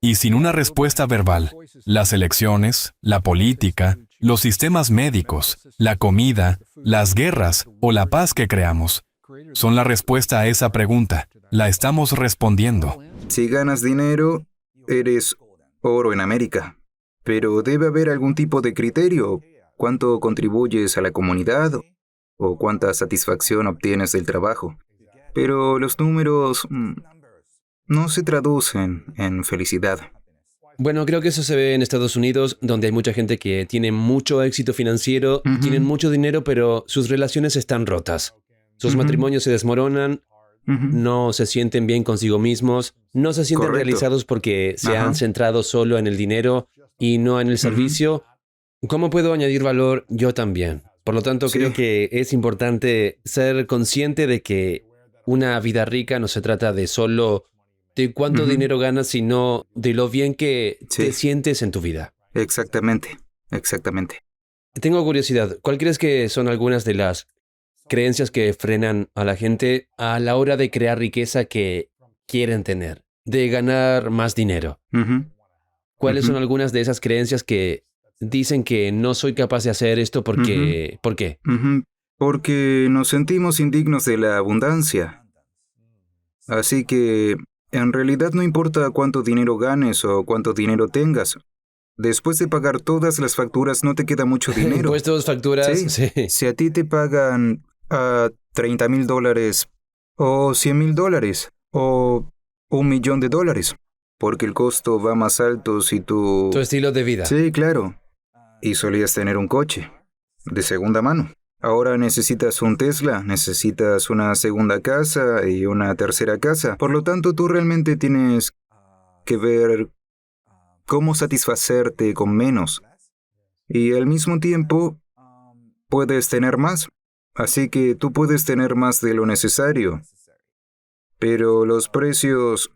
Y sin una respuesta verbal, las elecciones, la política, los sistemas médicos, la comida, las guerras o la paz que creamos, son la respuesta a esa pregunta. La estamos respondiendo. Si ganas dinero, eres oro en América. Pero debe haber algún tipo de criterio. ¿Cuánto contribuyes a la comunidad? ¿O cuánta satisfacción obtienes del trabajo? Pero los números no se traducen en felicidad. Bueno, creo que eso se ve en Estados Unidos, donde hay mucha gente que tiene mucho éxito financiero, tienen mucho dinero, pero sus relaciones están rotas. Sus matrimonios se desmoronan, no se sienten bien consigo mismos, no se sienten realizados porque se han centrado solo en el dinero y no en el servicio. ¿Cómo puedo añadir valor? Yo también. Por lo tanto, creo que es importante ser consciente de que una vida rica no se trata de solo de cuánto dinero ganas, sino de lo bien que te sientes en tu vida. Exactamente, exactamente. Tengo curiosidad. ¿Cuál crees que son algunas de las creencias que frenan a la gente a la hora de crear riqueza que quieren tener, de ganar más dinero? ¿Cuáles son algunas de esas creencias que dicen que no soy capaz de hacer esto porque... ¿Por qué? Porque nos sentimos indignos de la abundancia. Así que, en realidad no importa cuánto dinero ganes o cuánto dinero tengas. Después de pagar todas las facturas no te queda mucho dinero. Impuestos, facturas... Sí. Si a ti te pagan $30,000 o $100,000 o $1,000,000, porque el costo va más alto si tú... Tu estilo de vida. Sí, claro. Y solías tener un coche de segunda mano. Ahora necesitas un Tesla, necesitas una segunda casa y una tercera casa. Por lo tanto, tú realmente tienes que ver cómo satisfacerte con menos. Y al mismo tiempo, puedes tener más. Así que tú puedes tener más de lo necesario. Pero los precios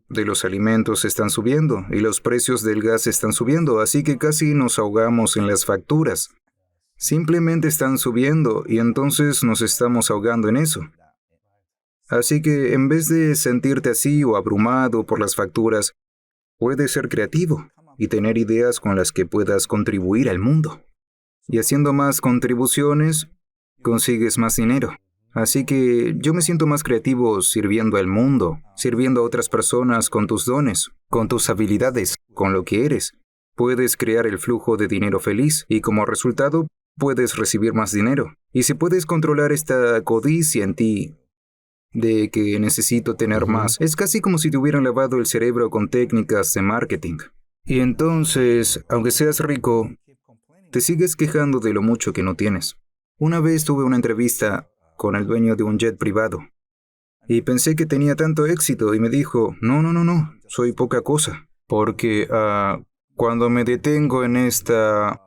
de los alimentos están subiendo y los precios del gas están subiendo, así que casi nos ahogamos en las facturas. Simplemente están subiendo y entonces nos estamos ahogando en eso. Así que en vez de sentirte así o abrumado por las facturas, puedes ser creativo y tener ideas con las que puedas contribuir al mundo. Y haciendo más contribuciones, consigues más dinero. Así que yo me siento más creativo sirviendo al mundo, sirviendo a otras personas con tus dones, con tus habilidades, con lo que eres. Puedes crear el flujo de dinero feliz y como resultado puedes recibir más dinero. Y si puedes controlar esta codicia en ti de que necesito tener más, es casi como si te hubieran lavado el cerebro con técnicas de marketing. Y entonces, aunque seas rico, te sigues quejando de lo mucho que no tienes. Una vez tuve una entrevista con el dueño de un jet privado. Y pensé que tenía tanto éxito y me dijo, no, soy poca cosa. Porque cuando me detengo en esta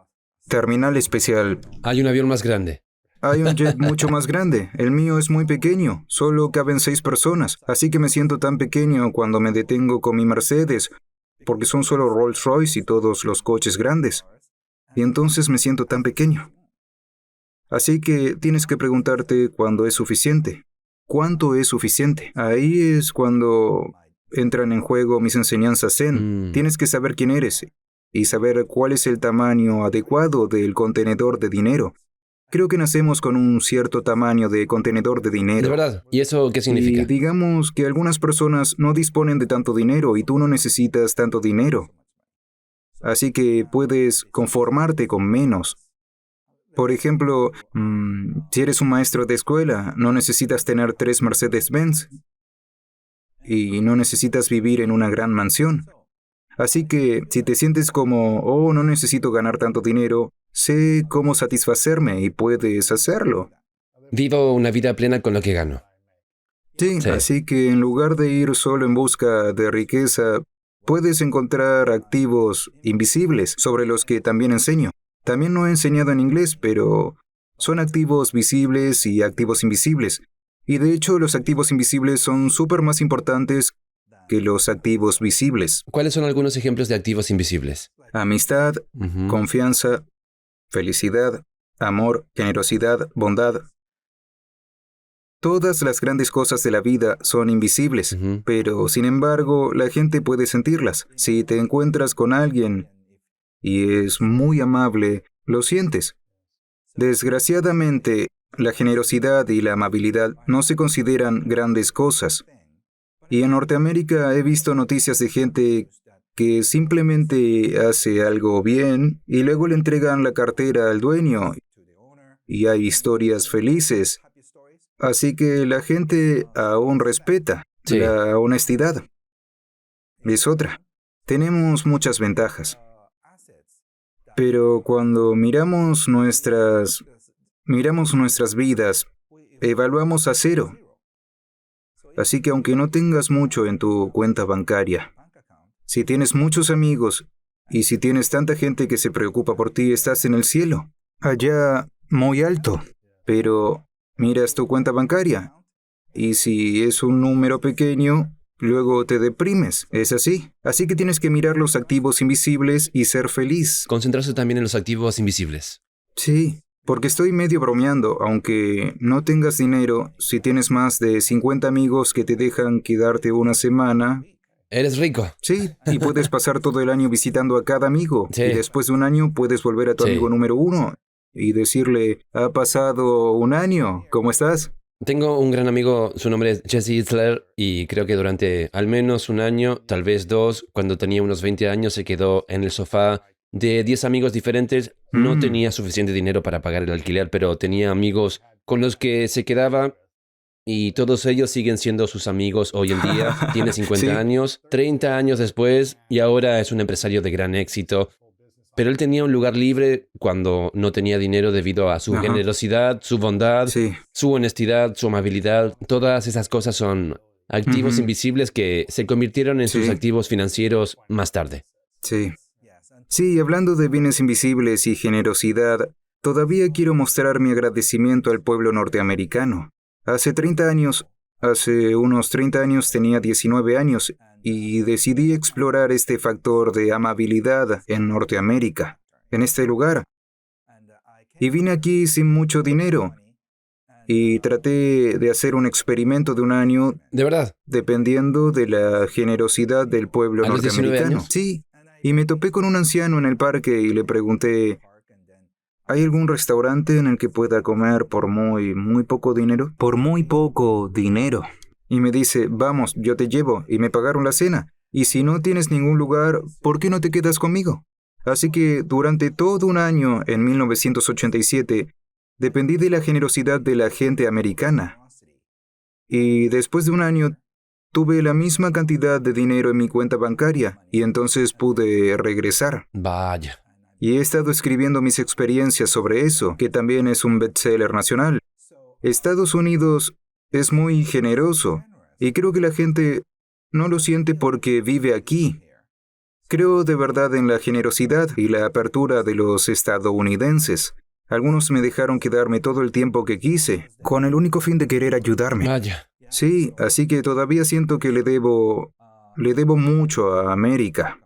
terminal especial... Hay un avión más grande. Hay un jet mucho más grande. El mío es muy pequeño, solo caben 6 personas. Así que me siento tan pequeño cuando me detengo con mi Mercedes, porque son solo Rolls Royce y todos los coches grandes. Y entonces me siento tan pequeño. Así que tienes que preguntarte cuándo es suficiente. ¿Cuánto es suficiente? Ahí es cuando entran en juego mis enseñanzas Zen. Tienes que saber quién eres y saber cuál es el tamaño adecuado del contenedor de dinero. Creo que nacemos con un cierto tamaño de contenedor de dinero. ¿De verdad? ¿Y eso qué significa? Y digamos que algunas personas no disponen de tanto dinero y tú no necesitas tanto dinero. Así que puedes conformarte con menos. Por ejemplo, si eres un maestro de escuela, no necesitas tener 3 Mercedes-Benz. Y no necesitas vivir en una gran mansión. Así que, si te sientes como, oh, no necesito ganar tanto dinero, sé cómo satisfacerme y puedes hacerlo. Vivo una vida plena con lo que gano. Sí, así que en lugar de ir solo en busca de riqueza, puedes encontrar activos invisibles sobre los que también enseño. También no he enseñado en inglés, pero son activos visibles y activos invisibles. Y de hecho, los activos invisibles son súper más importantes que los activos visibles. ¿Cuáles son algunos ejemplos de activos invisibles? Amistad, confianza, felicidad, amor, generosidad, bondad. Todas las grandes cosas de la vida son invisibles, pero sin embargo, la gente puede sentirlas. Si te encuentras con alguien y es muy amable, lo sientes. Desgraciadamente, la generosidad y la amabilidad no se consideran grandes cosas. Y en Norteamérica he visto noticias de gente que simplemente hace algo bien y luego le entregan la cartera al dueño. Y hay historias felices. Así que la gente aún respeta la honestidad. Es otra. Tenemos muchas ventajas. Pero cuando miramos nuestras vidas, evaluamos a cero. Así que aunque no tengas mucho en tu cuenta bancaria, si tienes muchos amigos y si tienes tanta gente que se preocupa por ti, estás en el cielo, allá muy alto. Pero miras tu cuenta bancaria y si es un número pequeño, luego te deprimes. Es así. Así que tienes que mirar los activos invisibles y ser feliz. Concentrarse también en los activos invisibles. Sí. Porque estoy medio bromeando, aunque no tengas dinero, si tienes más de 50 amigos que te dejan quedarte una semana... Eres rico. Sí, y puedes pasar todo el año visitando a cada amigo. Sí. Y después de un año puedes volver a tu amigo número 1 y decirle, ha pasado un año, ¿cómo estás? Tengo un gran amigo, su nombre es Jesse Itzler, y creo que durante al menos un año, tal vez 2, cuando tenía unos 20 años, se quedó en el sofá de 10 amigos diferentes. No tenía suficiente dinero para pagar el alquiler, pero tenía amigos con los que se quedaba y todos ellos siguen siendo sus amigos hoy en día. Tiene 50 años, 30 años después, y ahora es un empresario de gran éxito. Pero él tenía un lugar libre cuando no tenía dinero debido a su generosidad, su bondad, su honestidad, su amabilidad. Todas esas cosas son activos invisibles que se convirtieron en sus activos financieros más tarde. Sí. Sí, hablando de bienes invisibles y generosidad, todavía quiero mostrar mi agradecimiento al pueblo norteamericano. Hace unos 30 años tenía 19 años y decidí explorar este factor de amabilidad en Norteamérica, en este lugar. Y vine aquí sin mucho dinero y traté de hacer un experimento de un año. ¿De verdad? Dependiendo de la generosidad del pueblo norteamericano. Sí. Y me topé con un anciano en el parque y le pregunté, ¿hay algún restaurante en el que pueda comer por muy poco dinero? Por muy poco dinero. Y me dice, vamos, yo te llevo, y me pagaron la cena. Y si no tienes ningún lugar, ¿por qué no te quedas conmigo? Así que durante todo un año, en 1987, dependí de la generosidad de la gente americana. Y después de un año, tuve la misma cantidad de dinero en mi cuenta bancaria y entonces pude regresar. Vaya. Y he estado escribiendo mis experiencias sobre eso, que también es un bestseller nacional. Estados Unidos es muy generoso y creo que la gente no lo siente porque vive aquí. Creo de verdad en la generosidad y la apertura de los estadounidenses. Algunos me dejaron quedarme todo el tiempo que quise, con el único fin de querer ayudarme. Vaya. Sí, así que todavía siento que le debo mucho a América.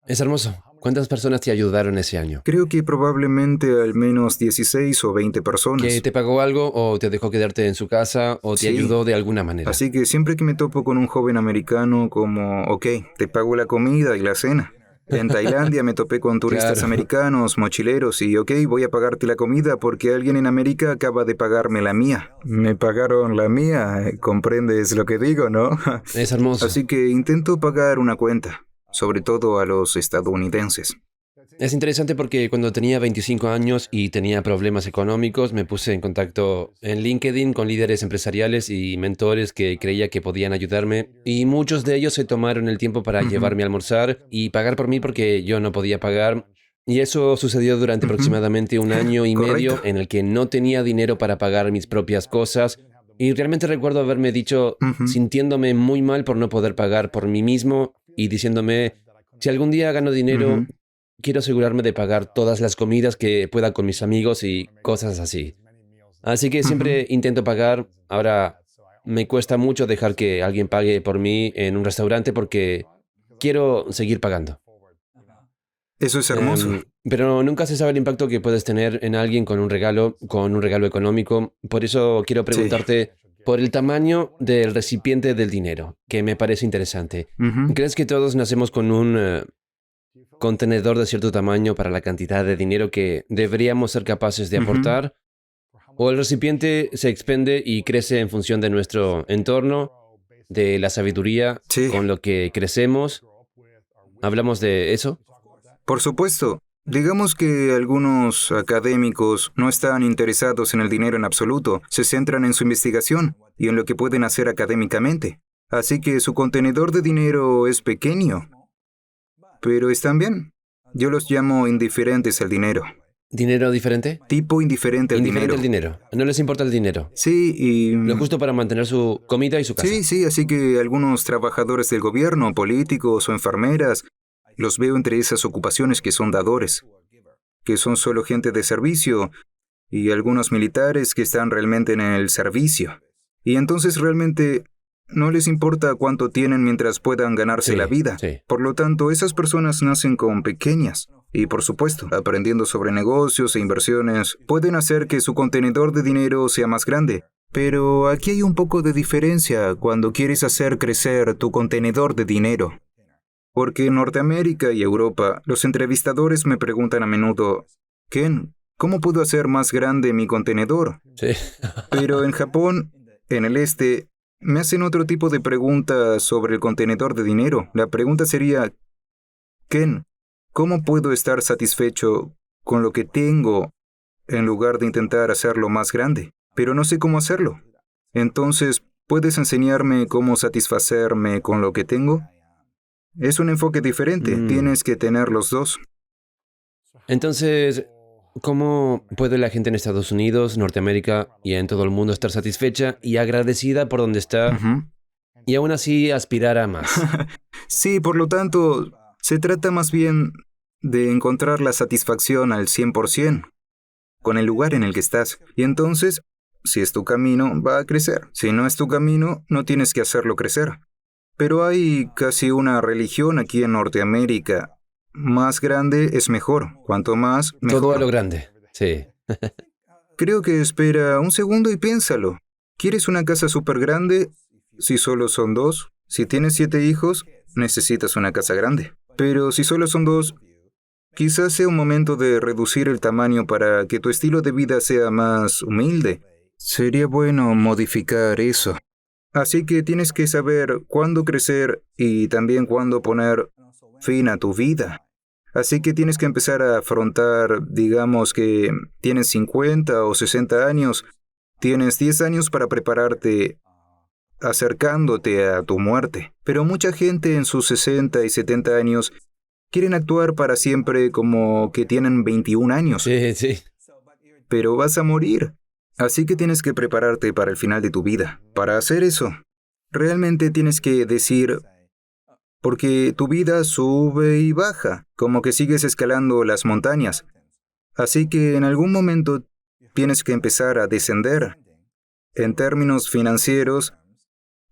Es hermoso. ¿Cuántas personas te ayudaron ese año? Creo que probablemente al menos 16 o 20 personas. ¿Que te pagó algo o te dejó quedarte en su casa o te Sí. ayudó de alguna manera? Así que siempre que me topo con un joven americano como, ok, te pago la comida y la cena. En Tailandia me topé con turistas Claro. americanos, mochileros, y ok, voy a pagarte la comida porque alguien en América acaba de pagarme la mía. Me pagaron la mía, comprendes lo que digo, ¿no? Es hermoso. Así que intento pagar una cuenta, sobre todo a los estadounidenses. Es interesante porque cuando tenía 25 años y tenía problemas económicos, me puse en contacto en LinkedIn con líderes empresariales y mentores que creía que podían ayudarme, y muchos de ellos se tomaron el tiempo para Ujú. llevarme a almorzar y pagar por mí porque yo no podía pagar. Y eso sucedió durante Ujú. aproximadamente un año y Correcto. medio en el que no tenía dinero para pagar mis propias cosas. Y realmente recuerdo haberme dicho, Ujú. sintiéndome muy mal por no poder pagar por mí mismo y diciéndome, si algún día gano dinero, Ujú. quiero asegurarme de pagar todas las comidas que pueda con mis amigos y cosas así. Así que siempre intento pagar. Ahora me cuesta mucho dejar que alguien pague por mí en un restaurante porque quiero seguir pagando. Eso es hermoso. Pero nunca se sabe el impacto que puedes tener en alguien con un regalo económico. Por eso quiero preguntarte por el tamaño del recipiente del dinero, que me parece interesante. Ujú. ¿Crees que todos nacemos con un contenedor de cierto tamaño para la cantidad de dinero que deberíamos ser capaces de Ujú. aportar? ¿O el recipiente se expende y crece en función de nuestro entorno, de la sabiduría Sí. con lo que crecemos? ¿Hablamos de eso? Por supuesto. Digamos que algunos académicos no están interesados en el dinero en absoluto, se centran en su investigación y en lo que pueden hacer académicamente. Así que su contenedor de dinero es pequeño, pero están bien. Yo los llamo indiferentes al dinero. ¿Dinero diferente? Tipo indiferente al Indiferente dinero. al dinero. No les importa el dinero. Sí, y... Lo justo para mantener su comida y su casa. Sí, así que algunos trabajadores del gobierno, políticos o enfermeras, los veo entre esas ocupaciones que son dadores, que son solo gente de servicio, y algunos militares que están realmente en el servicio. Y entonces realmente no les importa cuánto tienen mientras puedan ganarse Sí, la vida. sí. Por lo tanto, esas personas nacen con pequeñas. Y por supuesto, aprendiendo sobre negocios e inversiones, pueden hacer que su contenedor de dinero sea más grande. Pero aquí hay un poco de diferencia cuando quieres hacer crecer tu contenedor de dinero. Porque en Norteamérica y Europa, los entrevistadores me preguntan a menudo, Ken, ¿cómo puedo hacer más grande mi contenedor? Sí. Pero en Japón, en el este, me hacen otro tipo de preguntas sobre el contenedor de dinero. La pregunta sería, Ken, ¿cómo puedo estar satisfecho con lo que tengo en lugar de intentar hacerlo más grande? Pero no sé cómo hacerlo. Entonces, ¿puedes enseñarme cómo satisfacerme con lo que tengo? Es un enfoque diferente, tienes que tener los dos. Entonces, ¿cómo puede la gente en Estados Unidos, Norteamérica y en todo el mundo estar satisfecha y agradecida por donde está Ujú. y aún así aspirar a más? Sí, por lo tanto, se trata más bien de encontrar la satisfacción al 100% con el lugar en el que estás. Y entonces, si es tu camino, va a crecer. Si no es tu camino, no tienes que hacerlo crecer. Pero hay casi una religión aquí en Norteamérica. Más grande es mejor. Cuanto más, mejor. Todo a lo grande. Sí. Creo que espera un segundo y piénsalo. ¿Quieres una casa súper grande? Si solo son 2. Si tienes 7 hijos, necesitas una casa grande. Pero si solo son 2, quizás sea un momento de reducir el tamaño para que tu estilo de vida sea más humilde. Sería bueno modificar eso. Así que tienes que saber cuándo crecer y también cuándo poner fin a tu vida. Así que tienes que empezar a afrontar, digamos que tienes 50 o 60 años, tienes 10 años para prepararte acercándote a tu muerte. Pero mucha gente en sus 60 y 70 años quieren actuar para siempre como que tienen 21 años. Sí. Pero vas a morir. Así que tienes que prepararte para el final de tu vida. Para hacer eso, realmente tienes que decir, porque tu vida sube y baja, como que sigues escalando las montañas. Así que en algún momento tienes que empezar a descender. En términos financieros,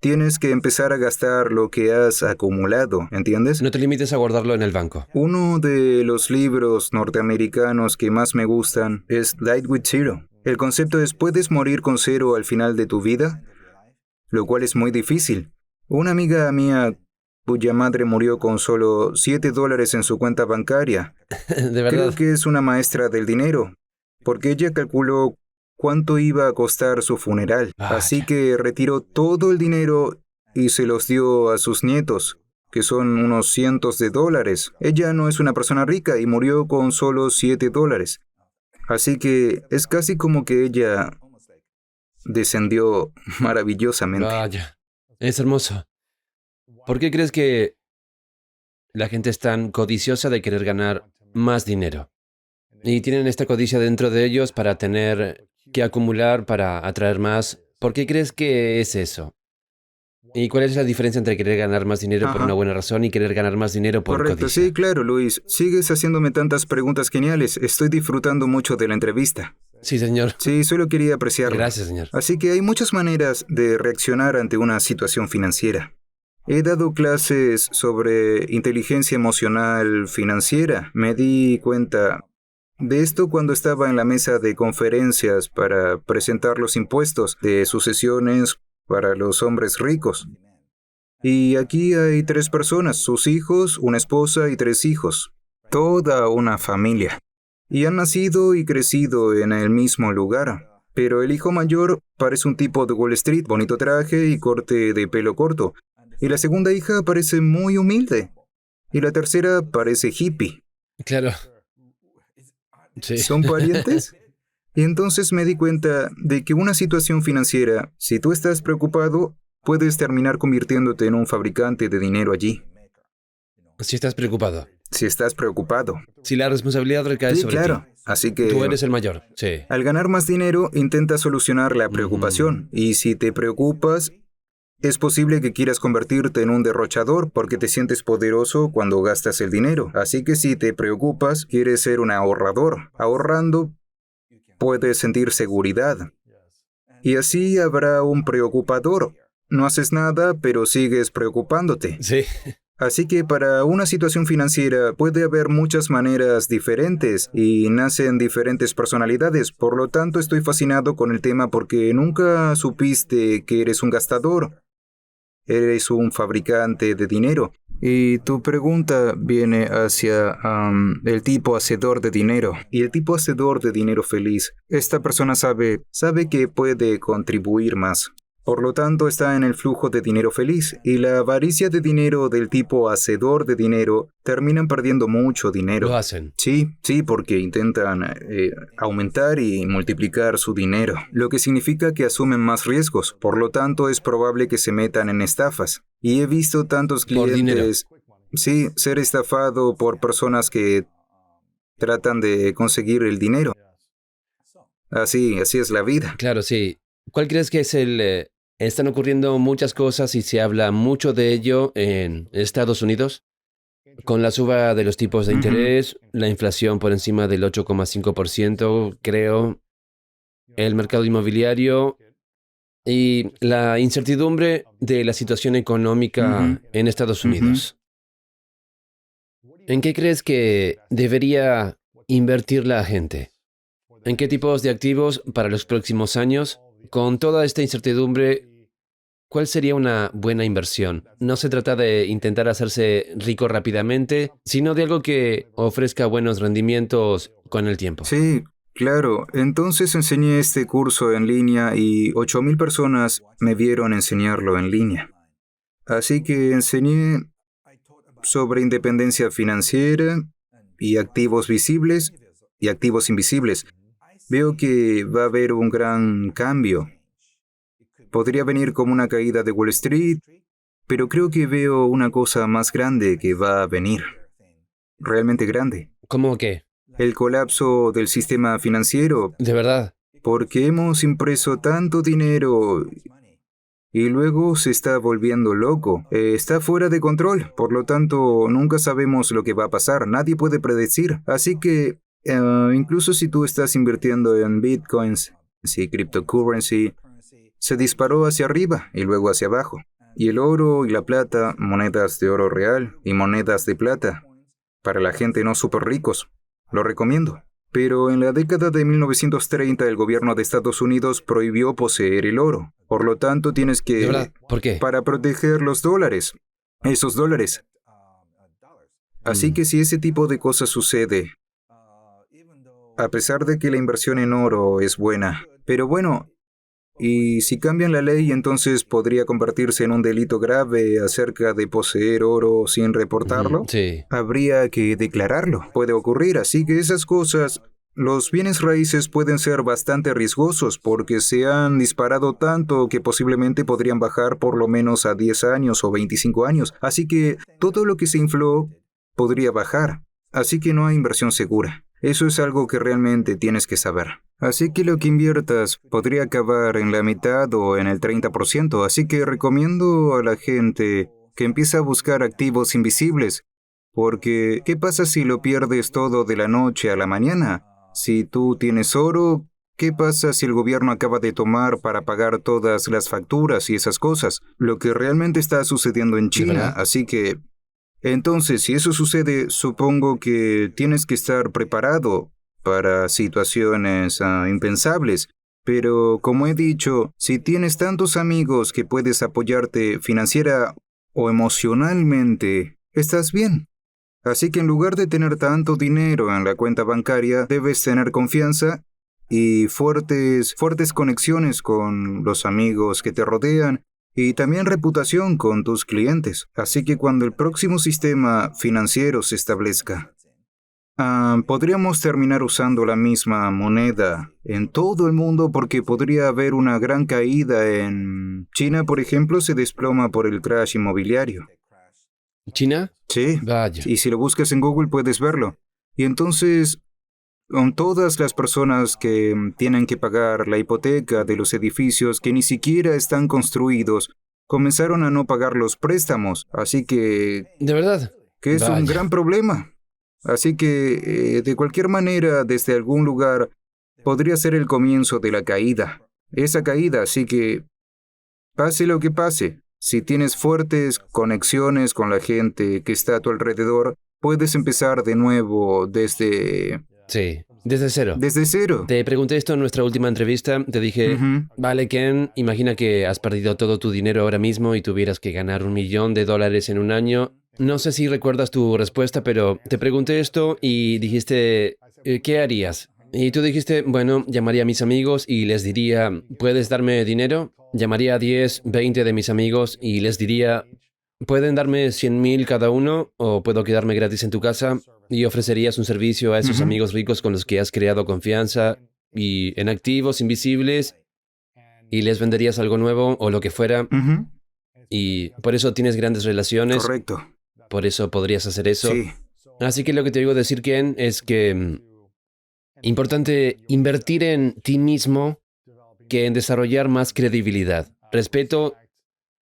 tienes que empezar a gastar lo que has acumulado, ¿entiendes? No te limites a guardarlo en el banco. Uno de los libros norteamericanos que más me gustan es Die with Zero. El concepto es: ¿puedes morir con cero al final de tu vida? Lo cual es muy difícil. Una amiga mía cuya madre murió con solo $7 en su cuenta bancaria. De verdad. Creo que es una maestra del dinero, porque ella calculó cuánto iba a costar su funeral. Vaya. Así que retiró todo el dinero y se los dio a sus nietos, que son unos cientos de dólares. Ella no es una persona rica y murió con solo $7. Así que es casi como que ella descendió maravillosamente. Vaya, es hermoso. ¿Por qué crees que la gente es tan codiciosa de querer ganar más dinero? Y tienen esta codicia dentro de ellos para tener que acumular, para atraer más. ¿Por qué crees que es eso? ¿Y cuál es la diferencia entre querer ganar más dinero por Ajá. una buena razón y querer ganar más dinero por Correcto, codicia? sí, claro, Luis. Sigues haciéndome tantas preguntas geniales. Estoy disfrutando mucho de la entrevista. Sí, señor. Sí, solo quería apreciarla. Gracias, señor. Así que hay muchas maneras de reaccionar ante una situación financiera. He dado clases sobre inteligencia emocional financiera. Me di cuenta de esto cuando estaba en la mesa de conferencias para presentar los impuestos de sucesiones para los hombres ricos. Y aquí hay 3 personas, sus hijos, una esposa y 3 hijos. Toda una familia. Y han nacido y crecido en el mismo lugar. Pero el hijo mayor parece un tipo de Wall Street, bonito traje y corte de pelo corto. Y la segunda hija parece muy humilde. Y la tercera parece hippie. Claro. Sí. ¿Son parientes? Y entonces me di cuenta de que una situación financiera, si tú estás preocupado, puedes terminar convirtiéndote en un fabricante de dinero allí. Si estás preocupado. Si estás preocupado. Si la responsabilidad recae Sí, sobre claro. ti. Así que Tú eres el mayor. Sí. al ganar más dinero, intenta solucionar la preocupación. Y si te preocupas, es posible que quieras convertirte en un derrochador porque te sientes poderoso cuando gastas el dinero. Así que si te preocupas, quieres ser un ahorrador. Ahorrando, puedes sentir seguridad. Y así habrá un preocupador. No haces nada, pero sigues preocupándote. Sí. Así que para una situación financiera puede haber muchas maneras diferentes y nacen diferentes personalidades. Por lo tanto, estoy fascinado con el tema porque nunca supiste que eres un gastador. Eres un fabricante de dinero. Y tu pregunta viene hacia el tipo hacedor de dinero. Y el tipo hacedor de dinero feliz. Esta persona sabe que puede contribuir más. Por lo tanto, está en el flujo de dinero feliz. Y la avaricia de dinero del tipo hacedor de dinero terminan perdiendo mucho dinero. Lo hacen. Sí, porque intentan aumentar y multiplicar su dinero, lo que significa que asumen más riesgos. Por lo tanto, es probable que se metan en estafas. Y he visto tantos Por clientes, sí, ser estafado por personas que tratan de conseguir el dinero. Así es la vida. Claro, sí. ¿Cuál crees que es el... están ocurriendo muchas cosas y se habla mucho de ello en Estados Unidos? Con la suba de los tipos de interés, la inflación por encima del 8,5%, creo, el mercado inmobiliario y la incertidumbre de la situación económica en Estados Unidos. ¿En qué crees que debería invertir la gente? ¿En qué tipos de activos para los próximos años? Con toda esta incertidumbre, ¿cuál sería una buena inversión? No se trata de intentar hacerse rico rápidamente, sino de algo que ofrezca buenos rendimientos con el tiempo. Sí, claro. Entonces enseñé este curso en línea y 8,000 personas me vieron enseñarlo en línea. Así que enseñé sobre independencia financiera y activos visibles y activos invisibles. Veo que va a haber un gran cambio. Podría venir como una caída de Wall Street, pero creo que veo una cosa más grande que va a venir. Realmente grande. ¿Cómo qué? El colapso del sistema financiero, ¿De verdad? porque hemos impreso tanto dinero y luego se está volviendo loco. Está fuera de control, por lo tanto nunca sabemos lo que va a pasar, nadie puede predecir. Así que incluso si tú estás invirtiendo en bitcoins, si cryptocurrency, se disparó hacia arriba y luego hacia abajo. Y el oro y la plata, monedas de oro real y monedas de plata, para la gente no súper ricos. Lo recomiendo. Pero en la década de 1930 el gobierno de Estados Unidos prohibió poseer el oro. Por lo tanto, tienes que... ¿De verdad? ¿Por qué? Para proteger los dólares. Esos dólares. Así que si ese tipo de cosas sucede, a pesar de que la inversión en oro es buena, pero bueno, y si cambian la ley, entonces podría convertirse en un delito grave acerca de poseer oro sin reportarlo. Sí. Habría que declararlo. Puede ocurrir, así que esas cosas, los bienes raíces pueden ser bastante riesgosos porque se han disparado tanto que posiblemente podrían bajar por lo menos a 10 años o 25 años. Así que todo lo que se infló podría bajar. Así que no hay inversión segura. Eso es algo que realmente tienes que saber. Así que lo que inviertas podría acabar en la mitad o en el 30%. Así que recomiendo a la gente que empiece a buscar activos invisibles. Porque, ¿qué pasa si lo pierdes todo de la noche a la mañana? Si tú tienes oro, ¿qué pasa si el gobierno acaba de tomar para pagar todas las facturas y esas cosas? Lo que realmente está sucediendo en China, así que... Entonces, si eso sucede, supongo que tienes que estar preparado para situaciones impensables. Pero, como he dicho, si tienes tantos amigos que puedes apoyarte financiera o emocionalmente, estás bien. Así que en lugar de tener tanto dinero en la cuenta bancaria, debes tener confianza y fuertes conexiones con los amigos que te rodean y también reputación con tus clientes. Así que cuando el próximo sistema financiero se establezca, podríamos terminar usando la misma moneda en todo el mundo porque podría haber una gran caída en... China, por ejemplo, se desploma por el crash inmobiliario. ¿China? Sí. Vaya. Y si lo buscas en Google puedes verlo. Y entonces, con todas las personas que tienen que pagar la hipoteca de los edificios que ni siquiera están construidos, comenzaron a no pagar los préstamos. Así que... ¿De verdad? Que es un Vaya. gran problema. Así que, de cualquier manera, desde algún lugar, podría ser el comienzo de la caída. Esa caída, así que, pase lo que pase, si tienes fuertes conexiones con la gente que está a tu alrededor, puedes empezar de nuevo desde... Sí, desde cero. Desde cero. Te pregunté esto en nuestra última entrevista. Te dije, Ujú. vale, Ken, imagina que has perdido todo tu dinero ahora mismo y tuvieras que ganar $1 millón en un año. No sé si recuerdas tu respuesta, pero te pregunté esto y dijiste, ¿qué harías? Y tú dijiste, bueno, llamaría a mis amigos y les diría, ¿puedes darme dinero? Llamaría a 10, 20 de mis amigos y les diría, ¿pueden darme 100,000 cada uno o puedo quedarme gratis en tu casa? Y ofrecerías un servicio a esos Ujú. amigos ricos con los que has creado confianza y en activos invisibles y les venderías algo nuevo o lo que fuera Ujú. y por eso tienes grandes relaciones, Correcto. por eso podrías hacer eso. Sí. Así que lo que te digo decir, Ken, es que importante invertir en ti mismo que en desarrollar más credibilidad, respeto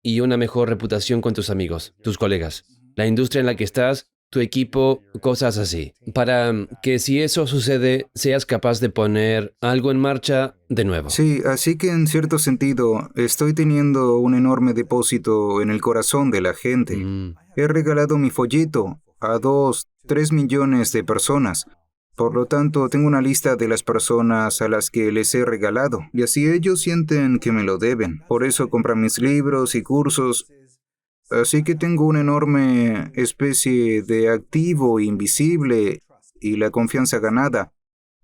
y una mejor reputación con tus amigos, tus colegas, la industria en la que estás, tu equipo, cosas así. Para que si eso sucede, seas capaz de poner algo en marcha de nuevo. Sí, así que en cierto sentido, estoy teniendo un enorme depósito en el corazón de la gente. He regalado mi folleto a 2, 3 millones de personas. Por lo tanto, tengo una lista de las personas a las que les he regalado, y así ellos sienten que me lo deben. Por eso compran mis libros y cursos. Así que tengo una enorme especie de activo invisible y la confianza ganada.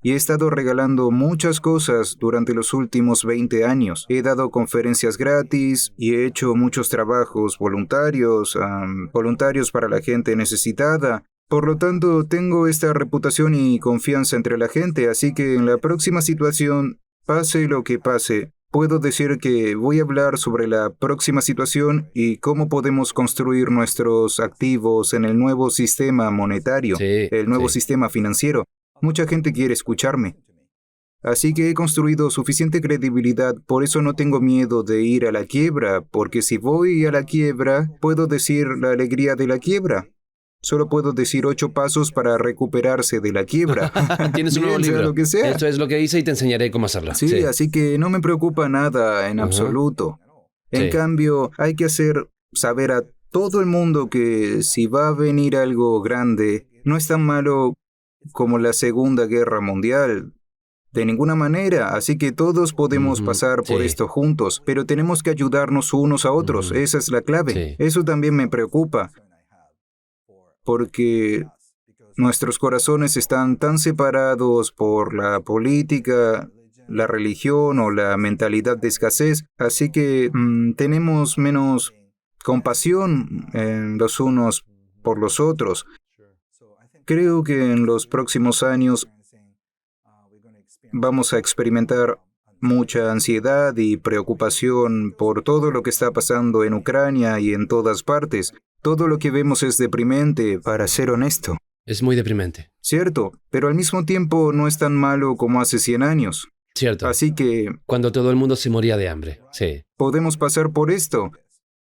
Y he estado regalando muchas cosas durante los últimos 20 años. He dado conferencias gratis y he hecho muchos trabajos voluntarios para la gente necesitada. Por lo tanto, tengo esta reputación y confianza entre la gente, así que en la próxima situación, pase lo que pase, puedo decir que voy a hablar sobre la próxima situación y cómo podemos construir nuestros activos en el nuevo sistema monetario, Sí, el nuevo sí. sistema financiero. Mucha gente quiere escucharme. Así que he construido suficiente credibilidad, por eso no tengo miedo de ir a la quiebra, porque si voy a la quiebra, puedo decir la alegría de la quiebra. Solo puedo decir 8 pasos para recuperarse de la quiebra. Tienes un nuevo Bien, sea libro. lo que sea. Esto es lo que hice y te enseñaré cómo hacerlo. Sí, así que no me preocupa nada en Ajá. absoluto. En Sí. cambio, hay que hacer saber a todo el mundo que si va a venir algo grande, no es tan malo como la Segunda Guerra Mundial. De ninguna manera, así que todos podemos pasar por Sí. esto juntos, pero tenemos que ayudarnos unos a otros, esa es la clave. Sí. Eso también me preocupa, porque nuestros corazones están tan separados por la política, la religión o la mentalidad de escasez, así que tenemos menos compasión los unos por los otros. Creo que en los próximos años vamos a experimentar mucha ansiedad y preocupación por todo lo que está pasando en Ucrania y en todas partes. Todo lo que vemos es deprimente, para ser honesto. Es muy deprimente. Cierto, pero al mismo tiempo no es tan malo como hace 100 años. Cierto. Así que Cuando todo el mundo se moría de hambre. Sí. podemos pasar por esto,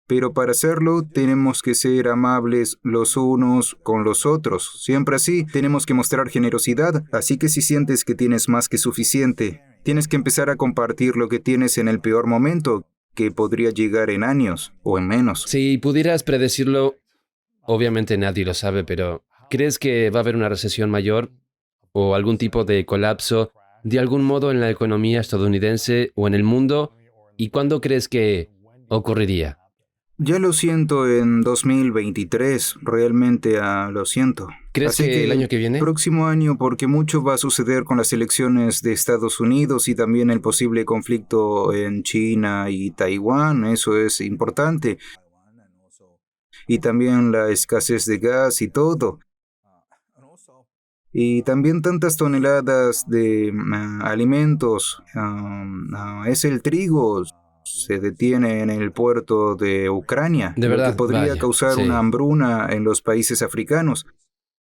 pero para hacerlo tenemos que ser amables los unos con los otros. Siempre así, tenemos que mostrar generosidad, así que si sientes que tienes más que suficiente, tienes que empezar a compartir lo que tienes en el peor momento, que podría llegar en años o en menos. Si pudieras predecirlo, obviamente nadie lo sabe, pero ¿crees que va a haber una recesión mayor o algún tipo de colapso de algún modo en la economía estadounidense o en el mundo? ¿Y cuándo crees que ocurriría? Ya lo siento en 2023, realmente lo siento. ¿Crees Así que el año que viene? Próximo año, porque mucho va a suceder con las elecciones de Estados Unidos y también el posible conflicto en China y Taiwán, eso es importante. Y también la escasez de gas y todo. Y también tantas toneladas de alimentos. Es el trigo. Se detiene en el puerto de Ucrania, De verdad, lo que podría vaya, causar sí. una hambruna en los países africanos.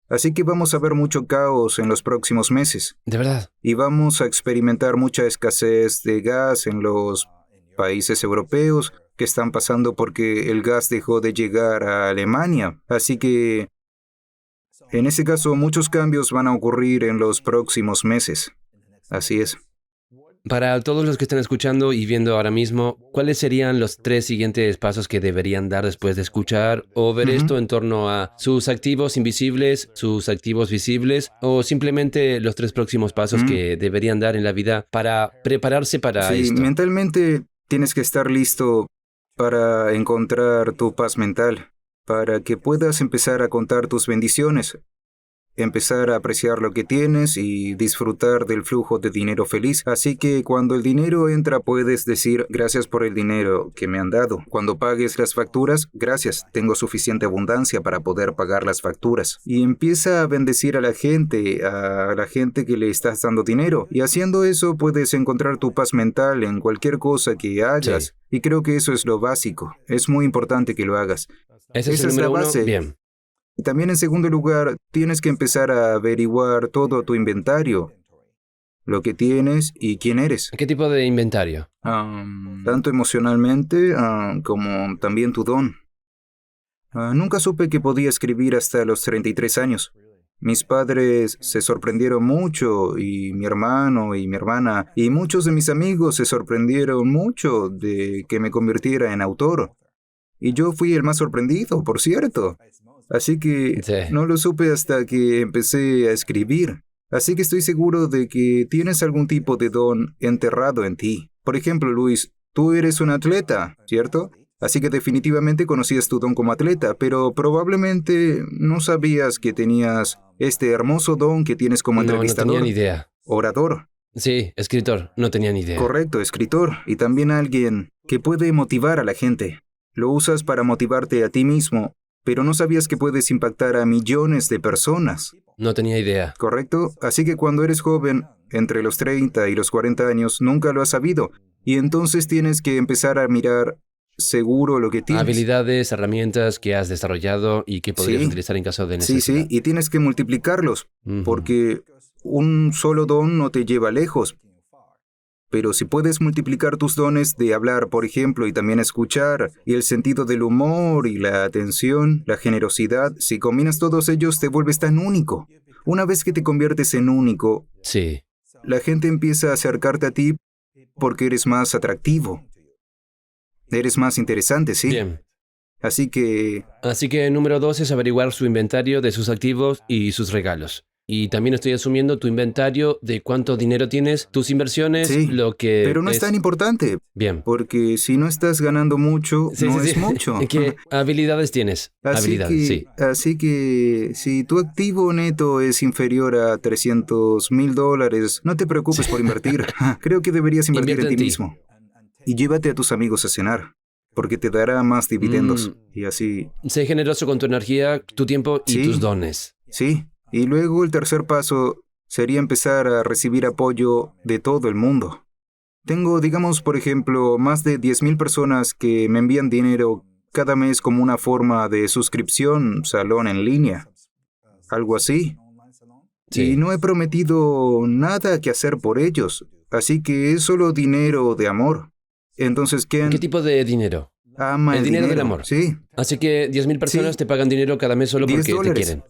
Así que vamos a ver mucho caos en los próximos meses. De verdad. Y vamos a experimentar mucha escasez de gas en los países europeos que están pasando porque el gas dejó de llegar a Alemania. Así que, en ese caso, muchos cambios van a ocurrir en los próximos meses. Así es. Para todos los que están escuchando y viendo ahora mismo, ¿cuáles serían los 3 siguientes pasos que deberían dar después de escuchar o ver esto en torno a sus activos invisibles, sus activos visibles o simplemente los 3 próximos pasos que deberían dar en la vida para prepararse para Sí, esto? mentalmente tienes que estar listo para encontrar tu paz mental, para que puedas empezar a contar tus bendiciones, empezar a apreciar lo que tienes y disfrutar del flujo de dinero feliz. Así que cuando el dinero entra puedes decir gracias por el dinero que me han dado. Cuando pagues las facturas, gracias, tengo suficiente abundancia para poder pagar las facturas. Y empieza a bendecir a la gente que le estás dando dinero. Y haciendo eso puedes encontrar tu paz mental en cualquier cosa que hagas. Sí. Y creo que eso es lo básico. Es muy importante que lo hagas. Ese es Esa el es la número 1. base. Bien. Y también en segundo lugar, tienes que empezar a averiguar todo tu inventario, lo que tienes y quién eres, ¿Qué tipo de inventario? tanto emocionalmente como también tu don. Nunca supe que podía escribir hasta los 33 años. Mis padres se sorprendieron mucho y mi hermano y mi hermana y muchos de mis amigos se sorprendieron mucho de que me convirtiera en autor. Y yo fui el más sorprendido, por cierto. Así que Sí. no lo supe hasta que empecé a escribir. Así que estoy seguro de que tienes algún tipo de don enterrado en ti. Por ejemplo, Luis, tú eres un atleta, ¿cierto? Así que definitivamente conocías tu don como atleta, pero probablemente no sabías que tenías este hermoso don que tienes como No entrevistador, tenía ni idea. orador, Sí, escritor. No tenía ni idea. correcto, escritor, y también alguien que puede motivar a la gente. Lo usas para motivarte a ti mismo, pero no sabías que puedes impactar a millones de personas, No tenía idea. ¿correcto? Así que cuando eres joven, entre los 30 y los 40 años, nunca lo has sabido, y entonces tienes que empezar a mirar seguro lo que tienes. Habilidades, herramientas que has desarrollado y que podrías Sí. utilizar en caso de Sí, necesidad. sí, y tienes que multiplicarlos, Ujú. porque un solo don no te lleva lejos. Pero si puedes multiplicar tus dones de hablar, por ejemplo, y también escuchar, y el sentido del humor y la atención, la generosidad, si combinas todos ellos te vuelves tan único. Una vez que te conviertes en único, Sí. la gente empieza a acercarte a ti porque eres más atractivo. Eres más interesante, ¿sí? Bien. Así que Así que número 2 es averiguar su inventario de sus activos y sus regalos. Y también estoy asumiendo tu inventario de cuánto dinero tienes, tus inversiones, sí, lo que pero no es tan importante, Bien. porque si no estás ganando mucho, Sí, no sí, es sí. mucho. ¿Qué habilidades tienes? Habilidades, sí. Así que si tu activo neto es inferior a $300,000, no te preocupes por invertir. Creo que deberías invertir Invierte en en ti ti. mismo. Y llévate a tus amigos a cenar, porque te dará más dividendos. Y así, Sé generoso con tu energía, tu tiempo y Sí. tus dones. sí. Y luego el tercer paso sería empezar a recibir apoyo de todo el mundo. Tengo, digamos, por ejemplo, más de 10,000 personas que me envían dinero cada mes como una forma de suscripción, salón en línea, algo así. Sí. Y no he prometido nada que hacer por ellos, así que es solo dinero de amor. Entonces, ¿quién ¿Qué tipo de dinero? ama El el dinero del dinero? amor. Sí. Así que 10.000 personas Sí. te pagan dinero cada mes solo porque te $10. quieren.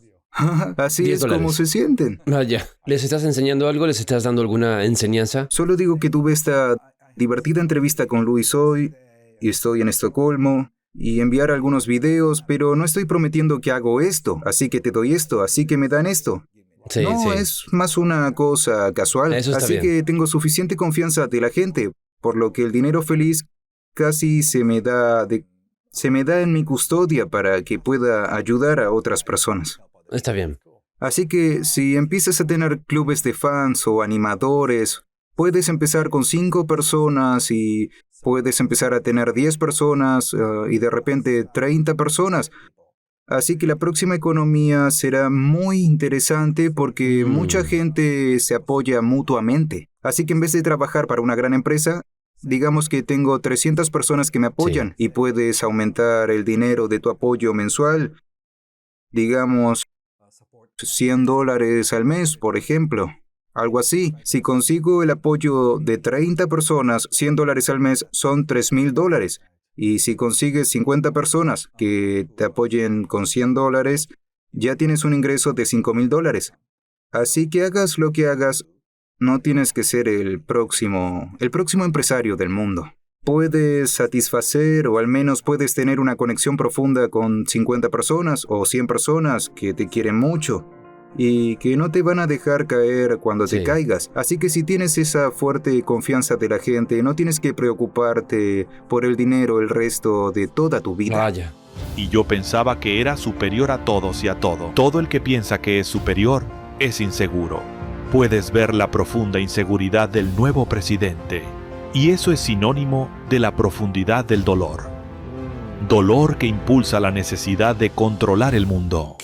Así $10. es como se sienten. Vaya, ¿les estás enseñando algo? ¿Les estás dando alguna enseñanza? Solo digo que tuve esta divertida entrevista con Luis hoy, y estoy en Estocolmo, y enviar algunos videos, pero no estoy prometiendo que hago esto, así que te doy esto, así que me dan esto. Sí, No, sí. es más una cosa casual. Eso está Así bien. que tengo suficiente confianza de la gente, por lo que el dinero feliz casi se me da en mi custodia para que pueda ayudar a otras personas. Está bien. Así que si empiezas a tener clubes de fans o animadores, puedes empezar con 5 personas y puedes empezar a tener 10 personas y de repente 30 personas. Así que la próxima economía será muy interesante porque mucha gente se apoya mutuamente. Así que en vez de trabajar para una gran empresa, digamos que tengo 300 personas que me apoyan y puedes aumentar el dinero de tu apoyo mensual, digamos $100 al mes, por ejemplo. Algo así. Si consigo el apoyo de 30 personas, $100 al mes son $3,000. Y si consigues 50 personas que te apoyen con $100, ya tienes un ingreso de $5,000. Así que hagas lo que hagas, no tienes que ser el próximo empresario del mundo. Puedes satisfacer o al menos puedes tener una conexión profunda con 50 personas o 100 personas que te quieren mucho y que no te van a dejar caer cuando te caigas. Así que si tienes esa fuerte confianza de la gente, no tienes que preocuparte por el dinero el resto de toda tu vida. Vaya. Y yo pensaba que era superior a todos y a todo. Todo el que piensa que es superior es inseguro. Puedes ver la profunda inseguridad del nuevo presidente. Y eso es sinónimo de la profundidad del dolor. Dolor que impulsa la necesidad de controlar el mundo.